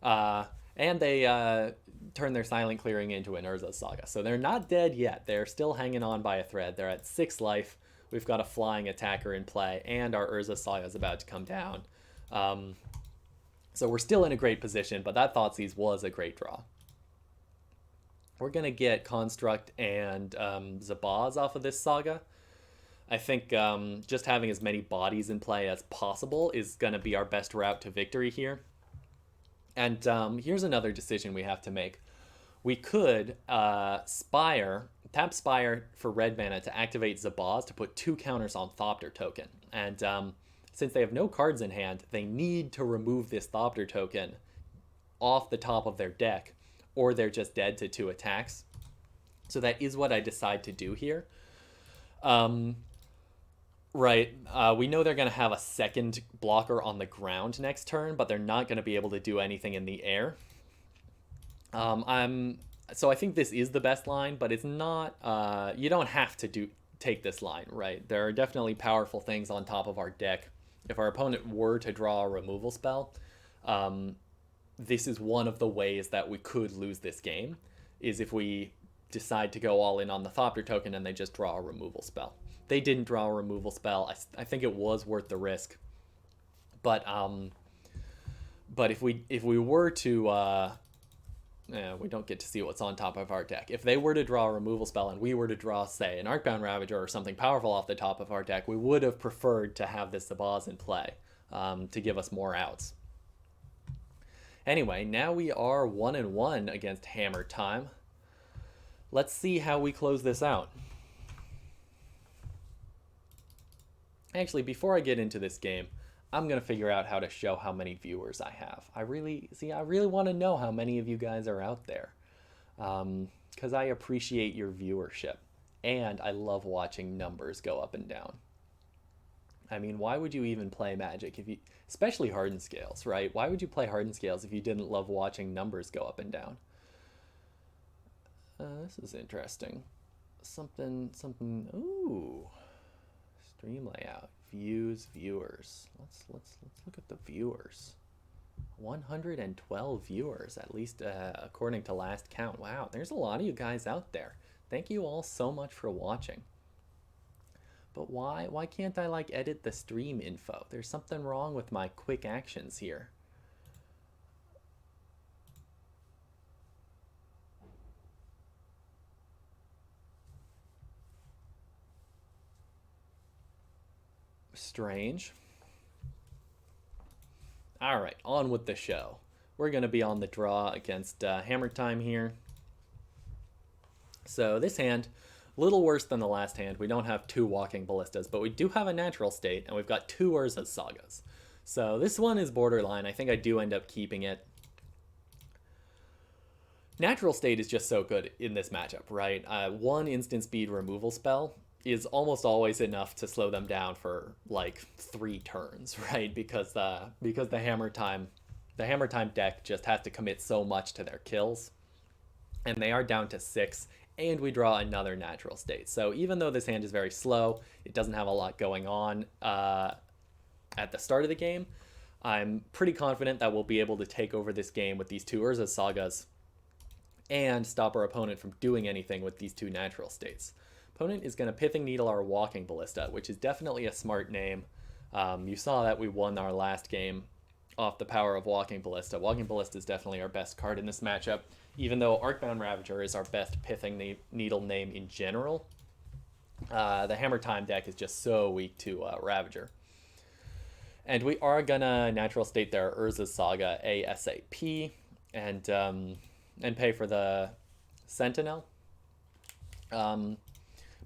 and they turn their Silent Clearing into an Urza Saga. So they're not dead yet. They're still hanging on by a thread. They're at 6 life. We've got a flying attacker in play, and our Urza Saga is about to come down. So we're still in a great position, but that Thoughtseize was a great draw. We're going to get Construct and Zabaz off of this Saga. I think just having as many bodies in play as possible is going to be our best route to victory here. And here's another decision we have to make. We could tap Spire for red mana to activate Zabaz to put 2 counters on Thopter token. And since they have no cards in hand, they need to remove this Thopter token off the top of their deck, or they're just dead to 2 attacks. So that is what I decide to do here. Right, we know they're going to have a second blocker on the ground next turn, but they're not going to be able to do anything in the air. So I think this is the best line, but it's not, you don't have to take this line, right? There are definitely powerful things on top of our deck. If our opponent were to draw a removal spell, this is one of the ways that we could lose this game, is if we decide to go all in on the Thopter token and they just draw a removal spell. They didn't draw a removal spell. I think it was worth the risk. But if we were to we don't get to see what's on top of our deck. If they were to draw a removal spell and we were to draw, say, an Arcbound Ravager or something powerful off the top of our deck, we would have preferred to have this Zabaz in play to give us more outs. Anyway, now we are 1-1 against Hammer Time. Let's see how we close this out. Actually, before I get into this game, I'm going to figure out how to show how many viewers I have. I really want to know how many of you guys are out there. Because I appreciate your viewership. And I love watching numbers go up and down. I mean, why would you even play Magic if you, especially Hardened Scales, right? Why would you play Hardened Scales if you didn't love watching numbers go up and down? This is interesting. Something. Ooh, stream layout, views, viewers. Let's look at the viewers. 112 viewers, at least according to last count. Wow, there's a lot of you guys out there. Thank you all so much for watching. But why can't I like edit the stream info? There's something wrong with my quick actions here. Strange. All right, on with the show. We're going to be on the draw against Hammer Time here. So this hand, a little worse than the last hand. We don't have 2 Walking Ballistas, but we do have a natural state, and we've got 2 Urza Sagas. So this one is borderline. I think I do end up keeping it. Natural state is just so good in this matchup, right? 1 instant speed removal spell is almost always enough to slow them down for like 3 turns, right? Because the Hammer Time deck just has to commit so much to their kills, and they are down to 6, and we draw another natural state. So even though this hand is very slow, it doesn't have a lot going on at the start of the game, I'm pretty confident that we'll be able to take over this game with these 2 Urza Sagas and stop our opponent from doing anything with these 2 natural states. Opponent is going to Pithing Needle our Walking Ballista, which is definitely a smart name. You saw that we won our last game off the power of Walking Ballista. Walking Ballista is definitely our best card in this matchup, even though Arcbound Ravager is our best Pithing Needle name in general. The Hammer Time deck is just so weak to Ravager. And we are going to natural state their Urza Saga ASAP and pay for the Sentinel.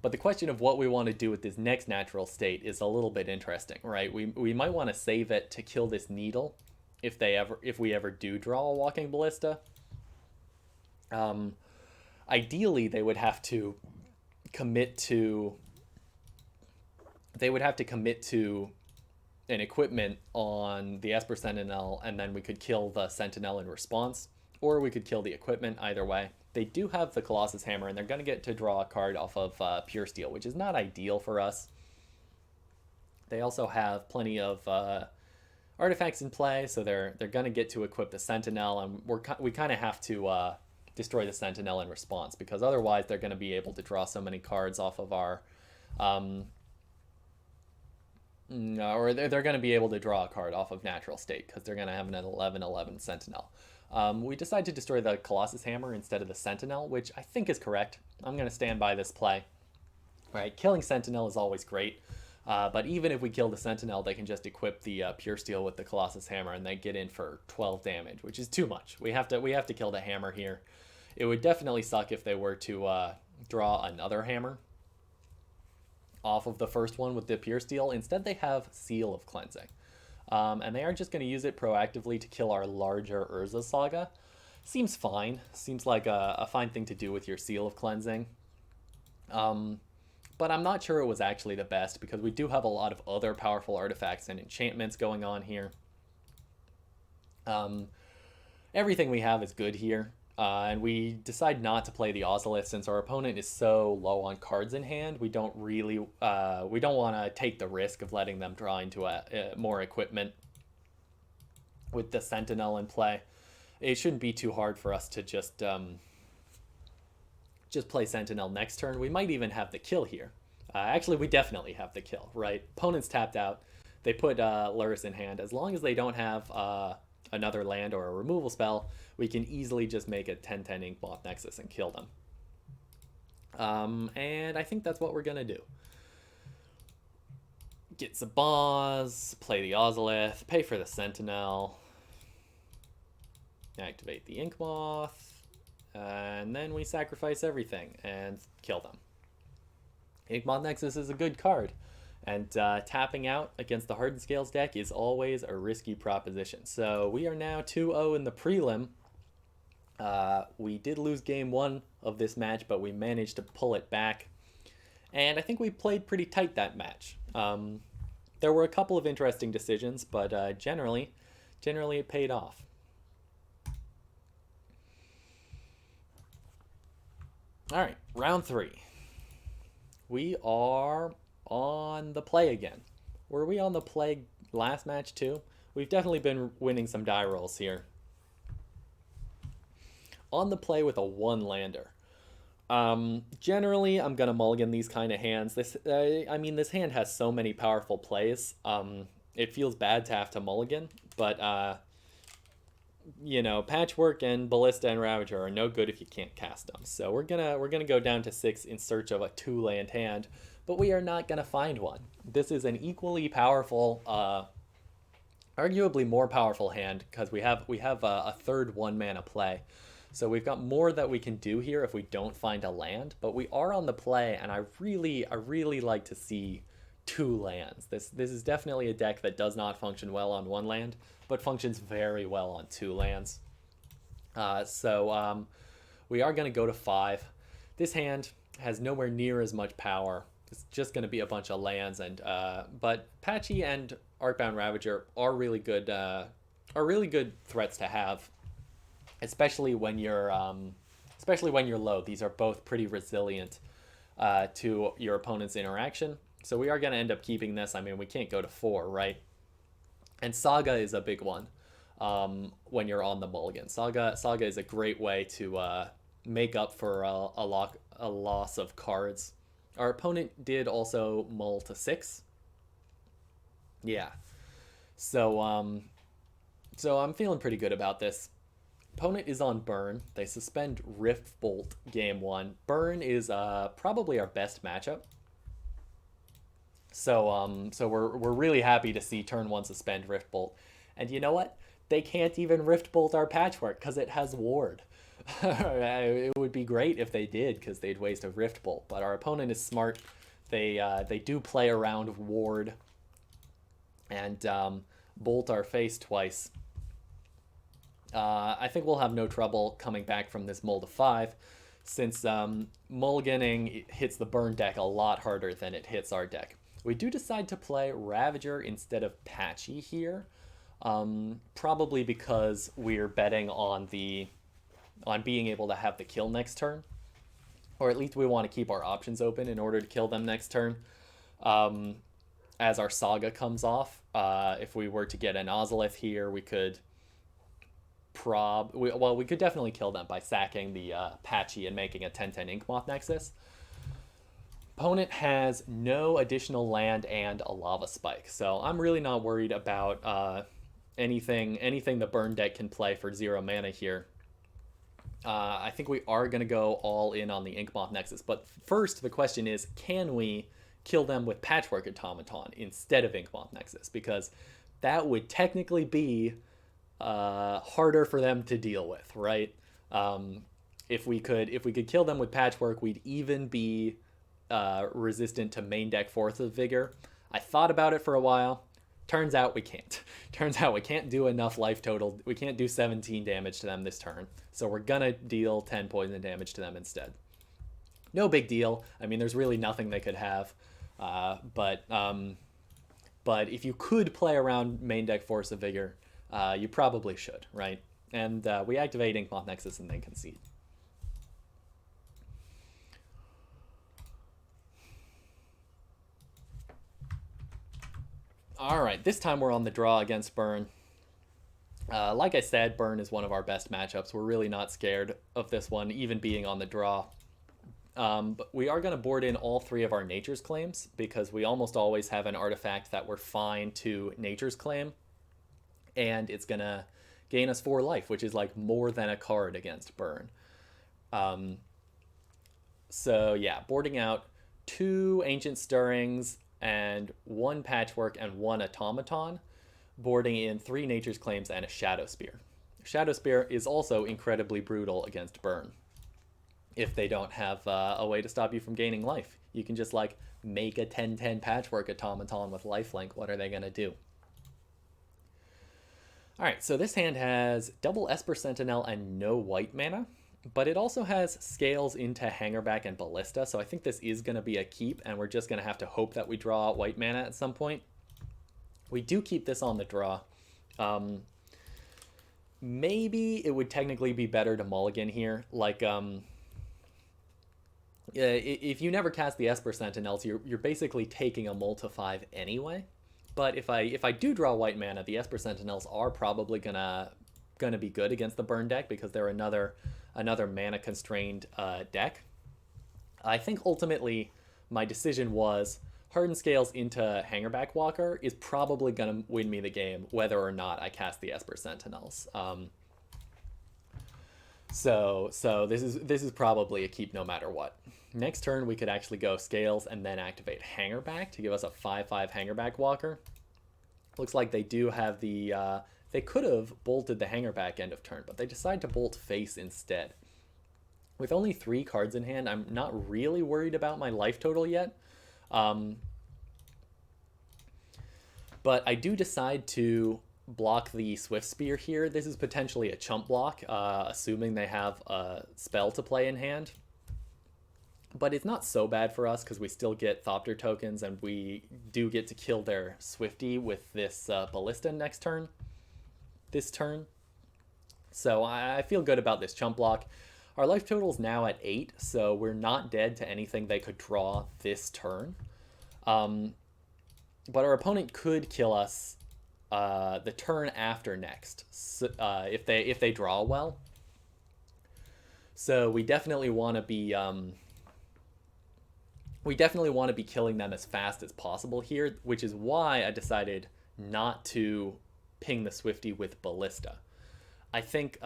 But the question of what we want to do with this next natural state is a little bit interesting, right? We might want to save it to kill this Needle if we ever do draw a Walking Ballista. Ideally, they would have to commit to an equipment on the Esper Sentinel, and then we could kill the Sentinel in response, or we could kill the equipment. Either way. They do have the Colossus Hammer, and they're going to get to draw a card off of Pure Steel, which is not ideal for us. They also have plenty of artifacts in play, so they're going to get to equip the Sentinel, and we kind of have to destroy the Sentinel in response, because otherwise they're going to be able to draw so many cards off of our... or they're going to be able to draw a card off of Natural State, because they're going to have an 11/11 Sentinel. We decide to destroy the Colossus Hammer instead of the Sentinel, which I think is correct. I'm going to stand by this play. Right, killing Sentinel is always great, but even if we kill the Sentinel, they can just equip the Pure Steel with the Colossus Hammer, and they get in for 12 damage, which is too much. We have to kill the Hammer here. It would definitely suck if they were to draw another Hammer off of the first one with the Pure Steel. Instead, they have Seal of Cleansing. And they are just going to use it proactively to kill our larger Urza Saga. Seems fine. Seems like a fine thing to do with your Seal of Cleansing. But I'm not sure it was actually the best, because we do have a lot of other powerful artifacts and enchantments going on here. Everything we have is good here. And we decide not to play the Ozolith since our opponent is so low on cards in hand. We don't really, we don't want to take the risk of letting them draw into more equipment with the Sentinel in play. It shouldn't be too hard for us to just just play Sentinel next turn. We might even have the kill here. Actually, we definitely have the kill, right? Opponent's tapped out. They put Lurrus in hand. As long as they don't have another land or a removal spell, we can easily just make a 10/10 Inkmoth Nexus and kill them. And I think that's what we're going to do. Get Zabaz, play the Ozolith, pay for the Sentinel, activate the Inkmoth, and then we sacrifice everything and kill them. Inkmoth Nexus is a good card, and tapping out against the Hardened Scales deck is always a risky proposition. So we are now 2-0 in the prelim. We did lose game 1 of this match, but we managed to pull it back. And I think we played pretty tight that match. There were a couple of interesting decisions, but generally it paid off. All right, round 3. We are on the play again. Were we on the play last match too? We've definitely been winning some die rolls here. On the play with a 1-lander. Generally, I'm gonna mulligan these kind of hands. This hand has so many powerful plays. It feels bad to have to mulligan, but you know, Patchwork and Ballista and Ravager are no good if you can't cast them. So we're gonna go down to 6 in search of a 2-land hand, but we are not gonna find one. This is an equally powerful, arguably more powerful hand because we have a third 1-mana play. So we've got more that we can do here if we don't find a land, but we are on the play, and I really like to see 2 lands. This is definitely a deck that does not function well on 1 land, but functions very well on 2 lands. So we are going to go to 5. This hand has nowhere near as much power. It's just going to be a bunch of lands, and but Patchy and Arcbound Ravager are really good threats to have. Especially when you're low. These are both pretty resilient to your opponent's interaction. So we are going to end up keeping this. I mean, we can't go to 4, right? And Saga is a big one when you're on the mulligan. Saga is a great way to make up for a loss of cards. Our opponent did also mull to 6. Yeah. So I'm feeling pretty good about this. Opponent is on Burn. They suspend Rift Bolt game 1. Burn is probably our best matchup. So we're really happy to see turn 1 suspend Rift Bolt. And you know what? They can't even Rift Bolt our Patchwork because it has Ward. It would be great if they did because they'd waste a Rift Bolt. But our opponent is smart. They do play around Ward and bolt our face twice. I think we'll have no trouble coming back from this mull to 5, since mulliganing hits the burn deck a lot harder than it hits our deck. We do decide to play Ravager instead of Patchy here, probably because we're betting on being able to have the kill next turn, or at least we want to keep our options open in order to kill them next turn. As our Saga comes off, if we were to get an Ozolith here, we could we could definitely kill them by sacking the Patchy and making a 10/10 Inkmoth Nexus. Opponent has no additional land and a Lava Spike, so I'm really not worried about anything the burn deck can play for 0 mana here. I think we are going to go all in on the Inkmoth Nexus, but first the question is, can we kill them with Patchwork Automaton instead of Inkmoth Nexus? Because that would technically be harder for them to deal with, right? If we could kill them with Patchwork, we'd even be resistant to main deck Force of Vigor. I thought about it for a while. Turns out we can't. Turns out we can't do enough life total. We can't do 17 damage to them this turn. So we're gonna deal 10 poison damage to them instead. No big deal. I mean, there's really nothing they could have. But if you could play around main deck Force of Vigor, you probably should, right? And we activate Inkmoth Nexus and then concede. All right, this time we're on the draw against Burn. Like I said, Burn is one of our best matchups. We're really not scared of this one, even being on the draw. But we are going to board in all 3 of our Nature's Claims because we almost always have an artifact that we're fine to Nature's Claim. And it's going to gain us 4 life, which is like more than a card against burn. So yeah, boarding out 2 Ancient Stirrings and 1 Patchwork and 1 Automaton, boarding in 3 Nature's Claims and a Shadowspear. Shadowspear is also incredibly brutal against burn. If they don't have a way to stop you from gaining life, you can just like make a 10/10 Patchwork Automaton with lifelink. What are they going to do? All right, so this hand has double Esper Sentinel and no white mana, but it also has Scales into Hangarback and Ballista, so I think this is going to be a keep, and we're just going to have to hope that we draw white mana at some point. We do keep this on the draw. Maybe it would technically be better to mulligan here. Like, if you never cast the Esper Sentinels, you're basically taking a multi-5 anyway. But if I do draw white mana, the Esper Sentinels are probably gonna be good against the burn deck because they're another mana constrained deck. I think ultimately my decision was Hardened Scales into Hangarback Walker is probably gonna win me the game whether or not I cast the Esper Sentinels. So this is probably a keep no matter what. Next turn we could actually go Scales and then activate Hangarback to give us a 5/5 Hangarback Walker. Looks like they do have the they could have bolted the Hangarback end of turn, but they decide to bolt face instead. With only 3 cards in hand, I'm not really worried about my life total yet. But I do decide to block the Swift Spear here. This is potentially a chump block, assuming they have a spell to play in hand. But it's not so bad for us because we still get Thopter tokens and we do get to kill their Swifty with this Ballista next turn. This turn. So I feel good about this chump block. Our life total is now at 8, so we're not dead to anything they could draw this turn. But our opponent could kill us the turn after next, if they draw well. So we definitely want to be killing them as fast as possible here, which is why I decided not to ping the Swifty with Ballista. I think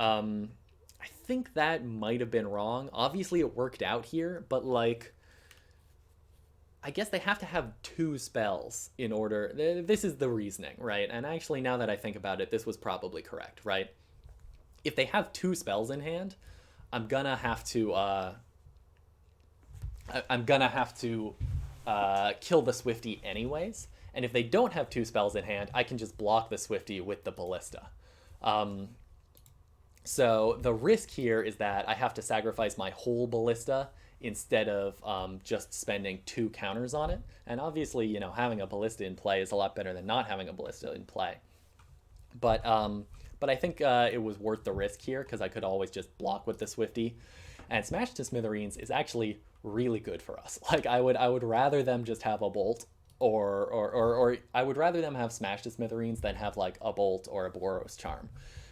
that might have been wrong. Obviously it worked out here, but like I guess they have to have 2 spells in order. This is the reasoning, right? And actually, now that I think about it, this was probably correct, right? If they have 2 spells in hand, I'm gonna have to kill the Swifty anyways. And if they don't have 2 spells in hand, I can just block the Swifty with the Ballista. So the risk here is that I have to sacrifice my whole Ballista instead of just spending 2 counters on it. And obviously, you know, having a Ballista in play is a lot better than not having a Ballista in play. But I think it was worth the risk here because I could always just block with the Swifty. And Smash to Smithereens is actually really good for us. Like I would rather them just have a Bolt or I would rather them have Smash to Smithereens than have like a Bolt or a Boros Charm.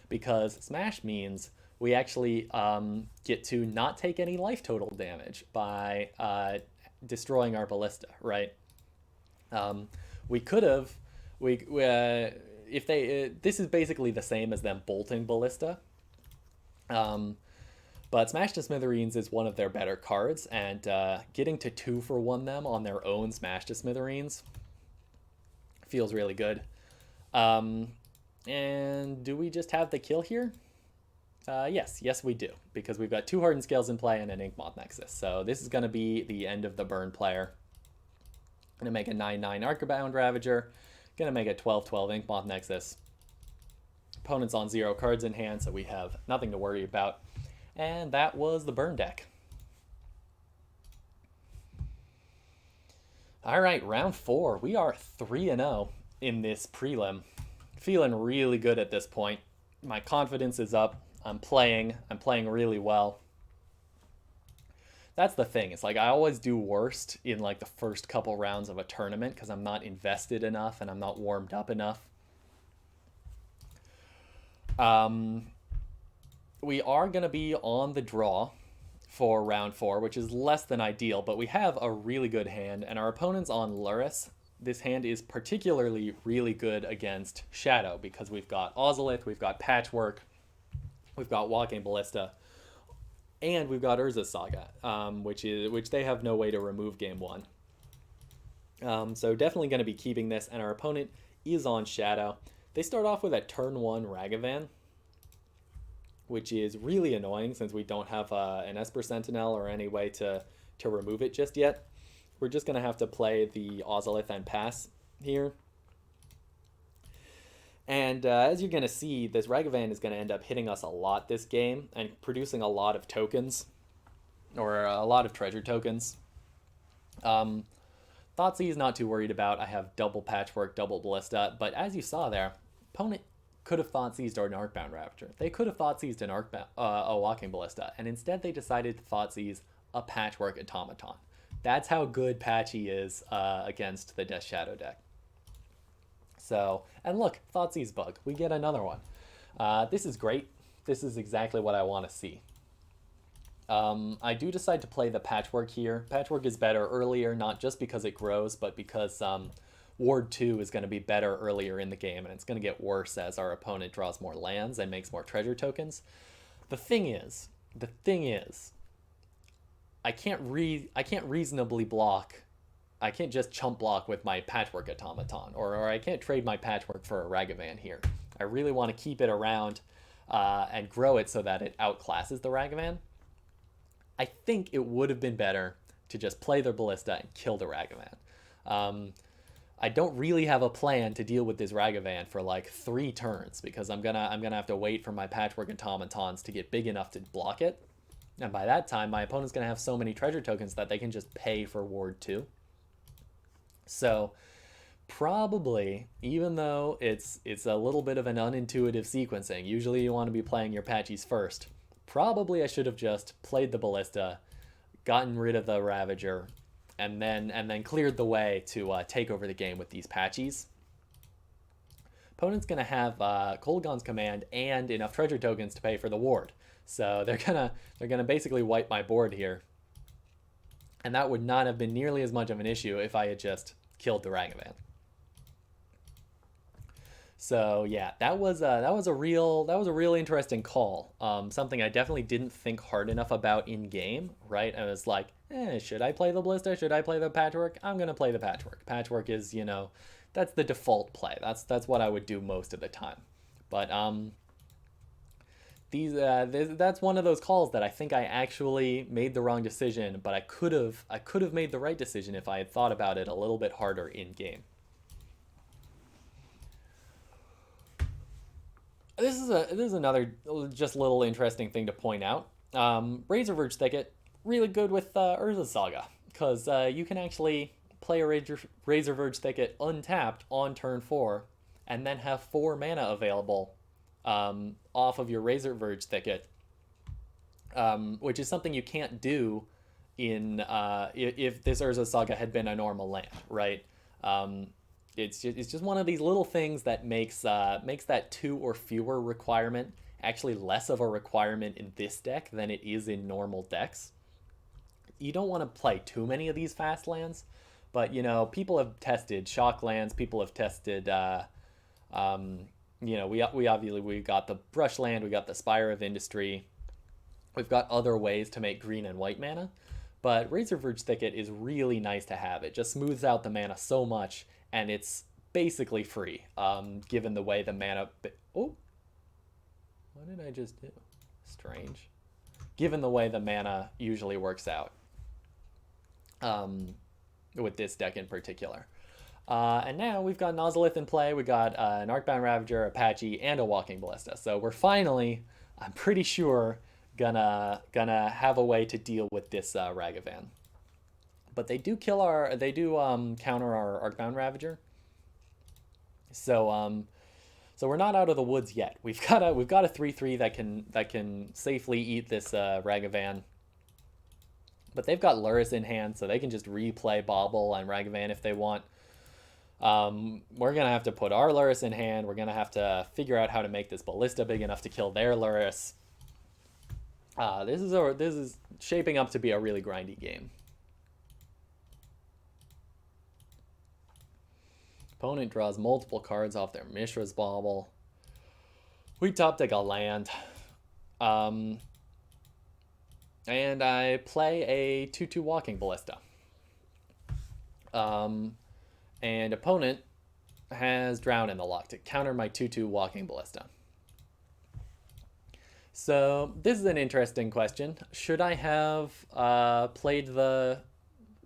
Because Smash means we actually get to not take any life total damage by destroying our Ballista, right? We could have, if they, this is basically the same as them bolting Ballista. But Smash to Smithereens is one of their better cards, and getting to 2-for-1 them on their own Smash to Smithereens feels really good. And do we just have the kill here? Yes, we do, because we've got 2 Hardened Scales in play and an Inkmoth Nexus. So this is going to be the end of the burn player. Going to make a 9/9 Arcbound Ravager. Going to make a 12/12 Inkmoth Nexus. Opponent's on 0 cards in hand, so we have nothing to worry about. And that was the burn deck. All right, round 4. We are 3-0 in this prelim. Feeling really good at this point. My confidence is up. I'm playing really well. That's the thing. It's like I always do worst in like the first couple rounds of a tournament because I'm not invested enough and I'm not warmed up enough. We are going to be on the draw for round 4, which is less than ideal, but we have a really good hand, and our opponent's on Lurrus. This hand is particularly really good against Shadow because we've got Ozolith, we've got Patchwork, we've got Walking Ballista, and we've got Urza Saga, which they have no way to remove game 1. So definitely going to be keeping this, and our opponent is on Shadow. They start off with a turn 1 Ragavan, which is really annoying since we don't have an Esper Sentinel or any way to remove it just yet. We're just going to have to play the Ozolith and pass here. And as you're going to see, this Ragavan is going to end up hitting us a lot this game and producing a lot of tokens, or a lot of treasure tokens. Thoughtsea's not too worried about. I have double Patchwork, double Ballista, but as you saw there, opponent could have Thoughtseized an Arcbound Ravager. They could have Thoughtseized an a Walking Ballista, and instead they decided to Thoughtseize a Patchwork Automaton. That's how good Patchy is against the Death Shadow deck. So, and look, Thoughtseize bug. We get another one. This is great. This is exactly what I want to see. I do decide to play the Patchwork here. Patchwork is better earlier, not just because it grows, but because Ward 2 is going to be better earlier in the game, and it's going to get worse as our opponent draws more lands and makes more treasure tokens. The thing is, I can't reasonably block. I can't just chump block with my Patchwork Automaton, or I can't trade my Patchwork for a Ragavan here. I really want to keep it around and grow it so that it outclasses the Ragavan. I think it would have been better to just play the Ballista and kill the Ragavan. I don't really have a plan to deal with this Ragavan for like 3 turns because I'm gonna have to wait for my Patchwork Automatons to get big enough to block it. And by that time, my opponent's gonna have so many treasure tokens that they can just pay for Ward 2. So probably, even though it's a little bit of an unintuitive sequencing, usually you want to be playing your Patchies first. Probably I should have just played the Ballista, gotten rid of the Ravager, and then cleared the way to take over the game with these Patchies. Opponent's gonna have Kolaghan's Command and enough treasure tokens to pay for the ward, so they're gonna basically wipe my board here, and that would not have been nearly as much of an issue if I had just killed the Ragavan. So yeah, that was a real interesting call. Something I definitely didn't think hard enough about in game. Right, I was like, should I play the Ballista? Should I play the Patchwork? I'm gonna play the Patchwork. Patchwork is, that's the default play. That's what I would do most of the time. But that's one of those calls that I think I actually made the wrong decision, but I could have made the right decision if I had thought about it a little bit harder in game. This is another just little interesting thing to point out. Razorverge Thicket, really good with Urza Saga, because you can actually play a Razorverge Thicket untapped on turn 4, and then have 4 mana available off of your Razorverge Thicket, which is something you can't do in if this Urza Saga had been a normal land, right? It's just one of these little things that makes that 2 or fewer requirement actually less of a requirement in this deck than it is in normal decks. You don't want to play too many of these fast lands, but people have tested shock lands. People have tested, we got the Brushland, we got the Spire of Industry. We've got other ways to make green and white mana, but Razorverge Thicket is really nice to have. It just smooths out the mana so much. And it's basically free, given the way the mana... Oh! What did I just do? Strange. Given the way the mana usually works out. With this deck in particular. And now we've got an Ozolith in play. We got an Arcbound Ravager, a Patchy, and a Walking Ballista. So we're finally, I'm pretty sure, gonna have a way to deal with this Ragavan. But they do counter our Arcbound Ravager. So we're not out of the woods yet. We've got a 3/3 that can safely eat this Ragavan. But they've got Lurrus in hand, so they can just replay Bauble and Ragavan if they want. We're gonna have to put our Lurrus in hand. We're gonna have to figure out how to make this Ballista big enough to kill their Lurrus. This is shaping up to be a really grindy game. Opponent draws multiple cards off their Mishra's Bauble. We top deck a land. And I play a 2/2 Walking Ballista. And opponent has Drown in the Lock to counter my 2/2 Walking Ballista. So this is an interesting question. Should I have played the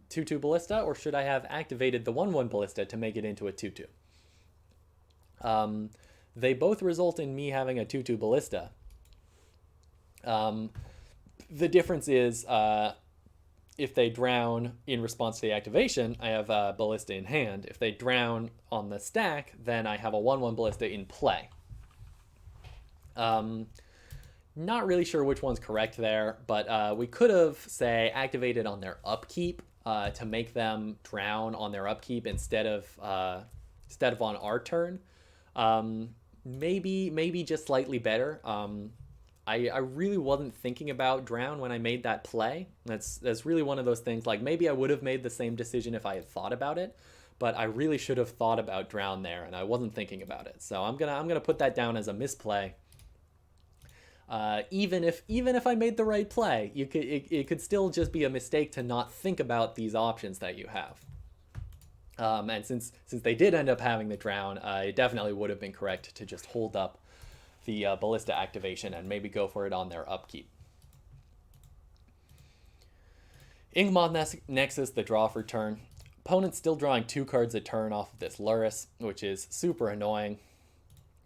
2/2 Ballista, or should I have activated the 1/1 Ballista to make it into a 2/2? They both result in me having a 2/2 Ballista. The difference is if they drown in response to the activation, I have a Ballista in hand. If they drown on the stack, then I have a 1/1 Ballista in play. Not really sure which one's correct there, but we could have, say, activated on their upkeep to make them drown on their upkeep instead of on our turn. Maybe just slightly better. I really wasn't thinking about drown when I made that play. That's really one of those things, like maybe I would have made the same decision if I had thought about it, but I really should have thought about drown there, and I wasn't thinking about it. So I'm gonna put that down as a misplay. Even if I made the right play, it could still just be a mistake to not think about these options that you have. And since they did end up having the drown, it definitely would have been correct to just hold up the Ballista activation and maybe go for it on their upkeep. Inkmoth Nexus, the draw for turn. Opponent's still drawing 2 cards a turn off of this Lurrus, which is super annoying.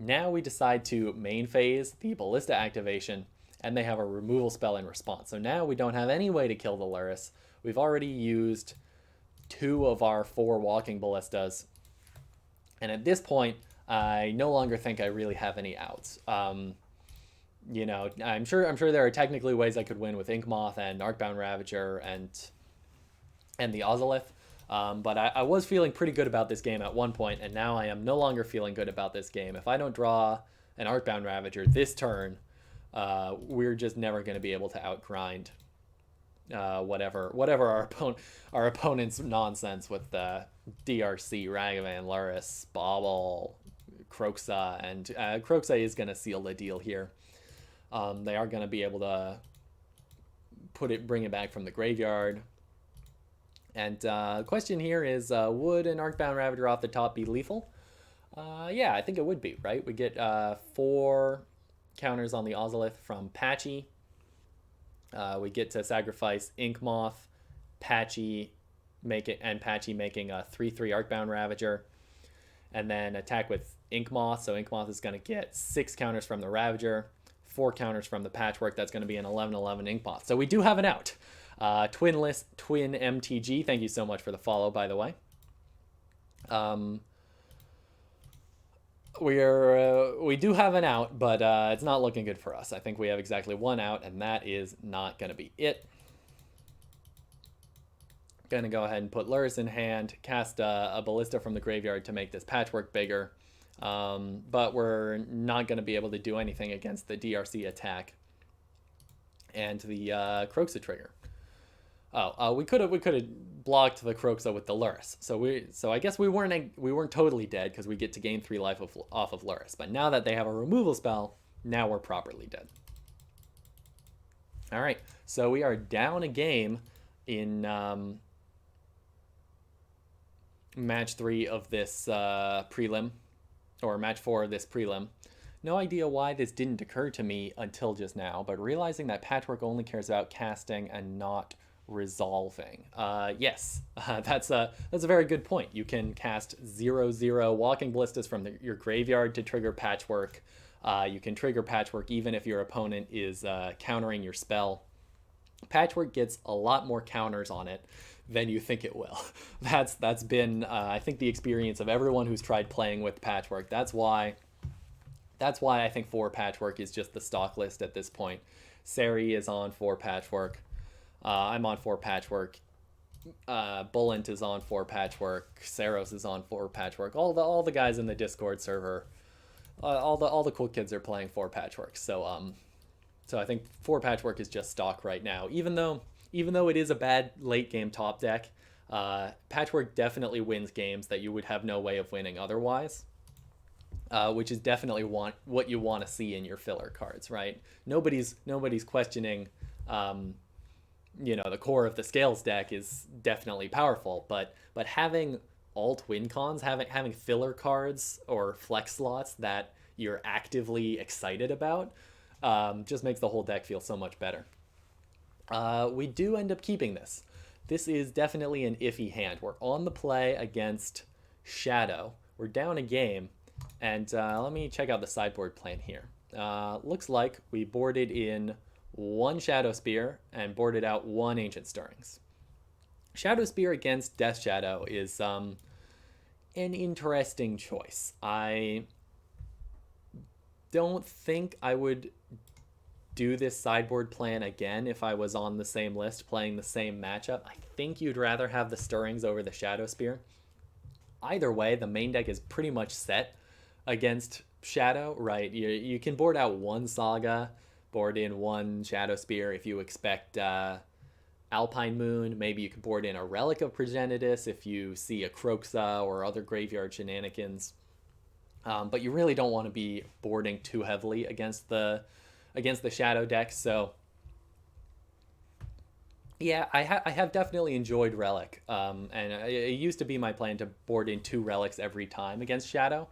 Now we decide to main phase the Ballista activation, and they have a removal spell in response. So now we don't have any way to kill the Lurrus. We've already used 2 of our 4 Walking Ballistas, and at this point, I no longer think I really have any outs. You know, I'm sure there are technically ways I could win with Inkmoth and Arcbound Ravager and the Ozolith. But I was feeling pretty good about this game at one point, and now I am no longer feeling good about this game. If I don't draw an Arcbound Ravager this turn, we're just never going to be able to outgrind whatever our opponent's nonsense with the DRC, Ragavan, Lurrus, Bauble, Kroxa, and Kroxa is going to seal the deal here. They are going to be able to bring it back from the graveyard. And the question here is, would an Arcbound Ravager off the top be lethal? Yeah, I think it would be, right? We get 4 counters on the Ozolith from Patchy. We get to sacrifice Inkmoth, Patchy making a 3/3 Arcbound Ravager, and then attack with Inkmoth. So Inkmoth is going to get 6 counters from the Ravager, 4 counters from the Patchwork. That's going to be an 11/11 Inkmoth. So we do have an out. Twin MTG, thank you so much for the follow, by the way. We do have an out, but it's not looking good for us. I think we have exactly 1 out, and that is not going to be it. Going to go ahead and put Lurrus in hand, cast a Ballista from the graveyard to make this Patchwork bigger, but we're not going to be able to do anything against the DRC attack and the Kroxa trigger. We could have blocked the Kroxa with the Lurrus. So I guess we weren't totally dead because we get to gain 3 life off of Lurrus. But now that they have a removal spell, now we're properly dead. All right, so we are down a game in match 3 of this prelim, or match 4 of this prelim. No idea why this didn't occur to me until just now, but realizing that Patchwork only cares about casting and not resolving. Yes, that's a very good point. You can cast 0/0 Walking Ballistas from your graveyard to trigger Patchwork. You can trigger Patchwork even if your opponent is countering your spell. Patchwork gets a lot more counters on it than you think it will. That's been I think the experience of everyone who's tried playing with Patchwork. That's why I think 4 Patchwork is just the stock list at this point. Sari is on 4 Patchwork. I'm on 4 Patchwork. Bullant is on 4 Patchwork. Saros is on 4 Patchwork. All the guys in the Discord server, all the cool kids are playing 4 Patchwork. So So I think 4 Patchwork is just stock right now. Even though it is a bad late game top deck, Patchwork definitely wins games that you would have no way of winning otherwise. Which is definitely what you want to see in your filler cards, right? Nobody's questioning, the core of the Scales deck is definitely powerful, but having alt win cons, having filler cards or flex slots that you're actively excited about, just makes the whole deck feel so much better. We do end up keeping this. This is definitely an iffy hand. We're on the play against Shadow. We're down a game. And let me check out the sideboard plan here. Looks like we boarded in 1 Shadowspear and boarded out 1 Ancient Stirrings. Shadowspear against Death Shadow is an interesting choice. I don't think I would do this sideboard plan again if I was on the same list playing the same matchup. I think you'd rather have the Stirrings over the Shadowspear. Either way, the main deck is pretty much set against Shadow, right? You can board out 1 Saga, board in 1 Shadowspear if you expect Alpine Moon. Maybe you can board in a Relic of Progenitus if you see a Kroxa or other graveyard shenanigans. But you really don't want to be boarding too heavily against the Shadow deck. So yeah, I have definitely enjoyed Relic, and it used to be my plan to board in 2 Relics every time against Shadow.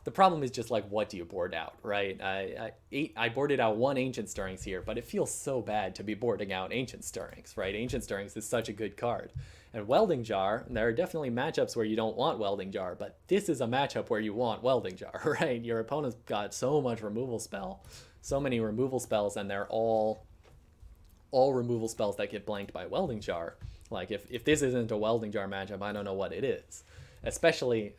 The problem is just like, what do you board out, right? I boarded out 1 Ancient Stirrings here, but it feels so bad to be boarding out Ancient Stirrings, right? Ancient Stirrings is such a good card. And Welding Jar, there are definitely matchups where you don't want Welding Jar, but this is a matchup where you want Welding Jar, right? Your opponent's got so many removal spells, and they're all removal spells that get blanked by Welding Jar. Like, if this isn't a Welding Jar matchup, I don't know what it is. Especially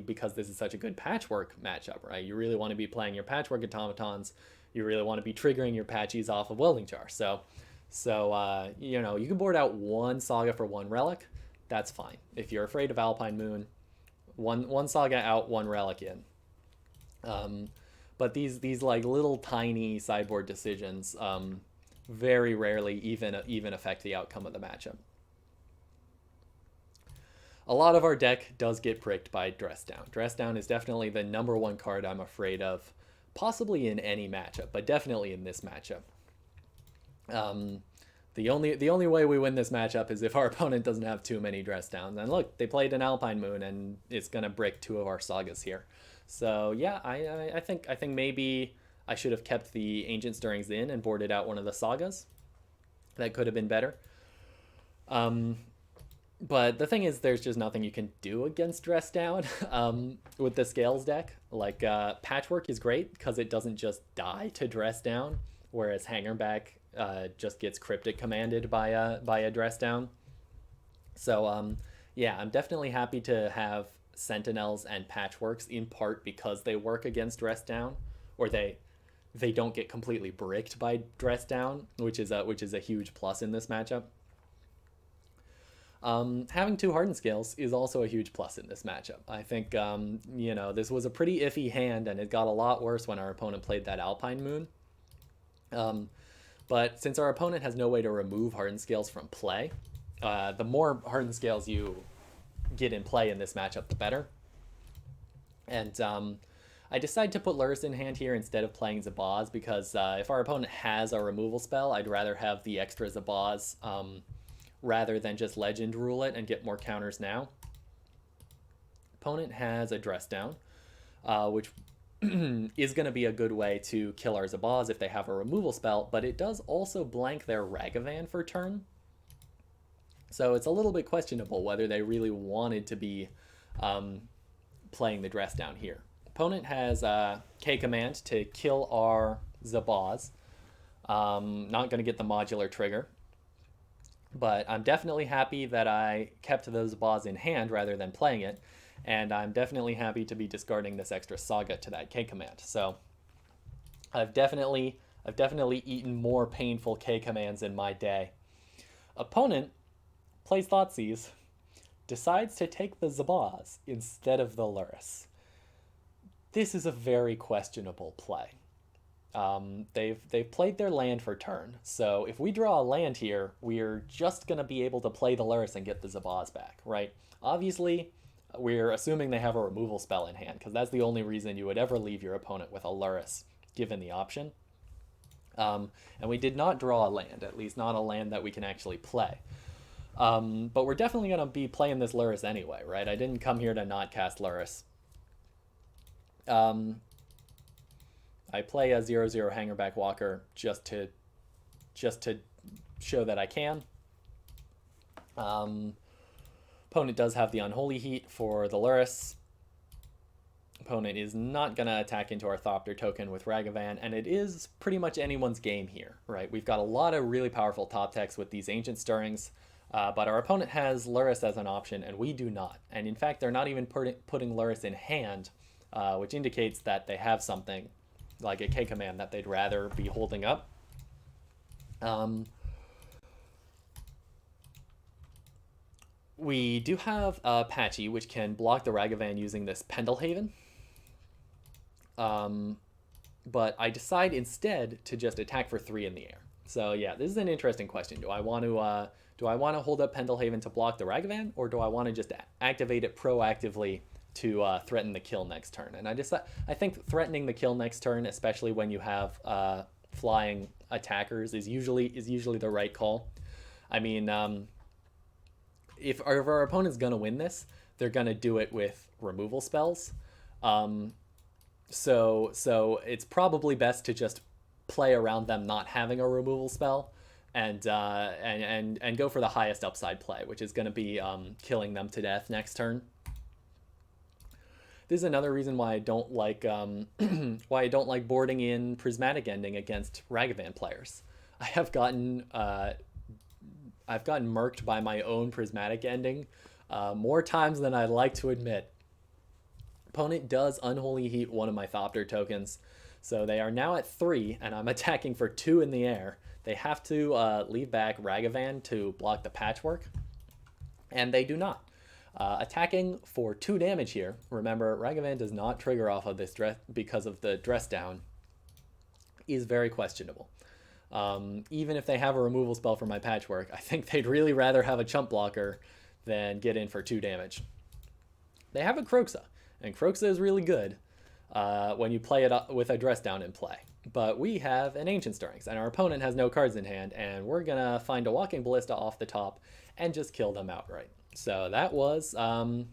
because this is such a good Patchwork matchup, right? You really want to be playing your Patchwork Automatons. You really want to be triggering your Patchies off of Welding Jar. So you can board out 1 Saga for 1 Relic. That's fine. If you're afraid of Alpine Moon, one Saga out, 1 Relic in. But these like little tiny sideboard decisions very rarely even affect the outcome of the matchup. A lot of our deck does get pricked by Dress Down. Dress Down is definitely the #1 card I'm afraid of, possibly in any matchup, but definitely in this matchup. The only way we win this matchup is if our opponent doesn't have too many Dress Downs. And look, they played an Alpine Moon, and it's gonna brick 2 of our Sagas here. So yeah, I think maybe I should have kept the Ancient Stirrings in and boarded out 1 of the Sagas. That could have been better. But the thing is, there's just nothing you can do against Dress Down with the Scales deck. Like, Patchwork is great because it doesn't just die to Dress Down, whereas Hangarback just gets Cryptic commanded by a Dress Down. So, yeah, I'm definitely happy to have Sentinels and Patchworks, in part because they work against Dress Down, or they don't get completely bricked by Dress Down, which is a huge plus in this matchup. Having 2 Hardened Scales is also a huge plus in this matchup. I think, this was a pretty iffy hand, and it got a lot worse when our opponent played that Alpine Moon. But since our opponent has no way to remove Hardened Scales from play, the more Hardened Scales you get in play in this matchup, the better. And I decided to put Lurrus in hand here instead of playing Zabaz, because if our opponent has a removal spell, I'd rather have the extra Zabaz rather than just Legend Rule it and get more counters now. Opponent has a Dress Down, which is going to be a good way to kill our Zabaz if they have a removal spell, but it does also blank their Ragavan for turn. So it's a little bit questionable whether they really wanted to be playing the Dress Down here. Opponent has K-Command to kill our Zabaz. Not going to get the modular trigger. But I'm definitely happy that I kept those Zabaz in hand rather than playing it. And I'm definitely happy to be discarding this extra Saga to that K-Command. So I've definitely eaten more painful K-Commands in my day. Opponent plays Thoughtseize, decides to take the Zabaz instead of the Lurrus. This is a very questionable play. They've played their land for turn. So if we draw a land here, we're just going to be able to play the Lurrus and get the Zabaz back, right? Obviously, we're assuming they have a removal spell in hand, because that's the only reason you would ever leave your opponent with a Lurrus, given the option. And we did not draw a land, at least not a land that we can actually play. But we're definitely going to be playing this Lurrus anyway, right? I didn't come here to not cast Lurrus. I play a 0/0 Hangarback Walker just to show that I can. Opponent does have the Unholy Heat for the Lurrus. Opponent is not going to attack into our Thopter token with Ragavan, and it is pretty much anyone's game here, right? We've got a lot of really powerful top decks with these Ancient Stirrings, but our opponent has Lurrus as an option, and we do not. And in fact, they're not even putting Lurrus in hand, which indicates that they have something like a K command that they'd rather be holding up. We do have Patchy, which can block the Ragavan using this Pendelhaven. But I decide instead to just attack for 3 in the air. So yeah, this is an interesting question. Do I want to hold up Pendelhaven to block the Ragavan, or do I want to just activate it proactively to threaten the kill next turn? And I think threatening the kill next turn, especially when you have flying attackers, is usually the right call. I mean, if our opponent's gonna win this, they're gonna do it with removal spells. So it's probably best to just play around them not having a removal spell, and go for the highest upside play, which is gonna be killing them to death next turn. This is another reason why I don't like boarding in Prismatic Ending against Ragavan players. I've gotten murked by my own Prismatic Ending more times than I'd like to admit. Opponent does Unholy Heat one of my Thopter tokens, so they are now at 3, and I'm attacking for 2 in the air. They have to leave back Ragavan to block the Patchwork, and they do not. Attacking for 2 damage here. Remember, Ragavan does not trigger off of this dress because of the dress down, is very questionable. Even if they have a removal spell for my Patchwork, I think they'd really rather have a chump blocker than get in for 2 damage. They have a Kroxa, and Kroxa is really good when you play it with a dress down in play. But we have an Ancient Stirrings, and our opponent has no cards in hand, and we're going to find a Walking Ballista off the top and just kill them outright. So that was our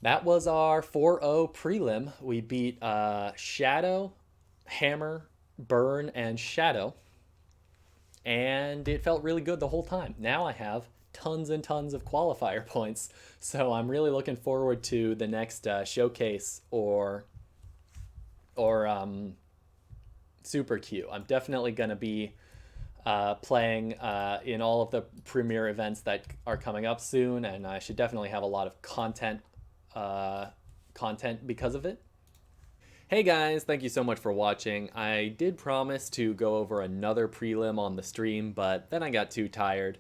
4-0 prelim. We beat Shadow, Hammer, Burn, and Shadow, and it felt really good the whole time. Now I have tons and tons of qualifier points, so I'm really looking forward to the next showcase or Super Q. I'm definitely going to be playing in all of the premier events that are coming up soon, and I should definitely have a lot of content because of it. Hey guys, thank you so much for watching. I did promise to go over another prelim on the stream, but then I got too tired.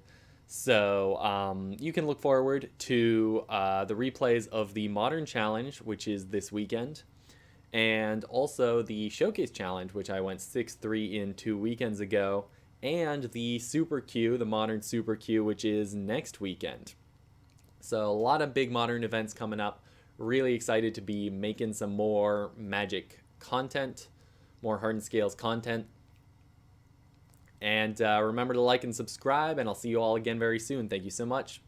So you can look forward to the replays of the Modern Challenge, which is this weekend, and also the Showcase Challenge, which I went 6-3 in 2 weekends ago, and the Super Q, the Modern Super Q, which is next weekend. So a lot of big Modern events coming up. Really excited to be making some more Magic content, more Hardened Scales content. And remember to like and subscribe, and I'll see you all again very soon. Thank you so much.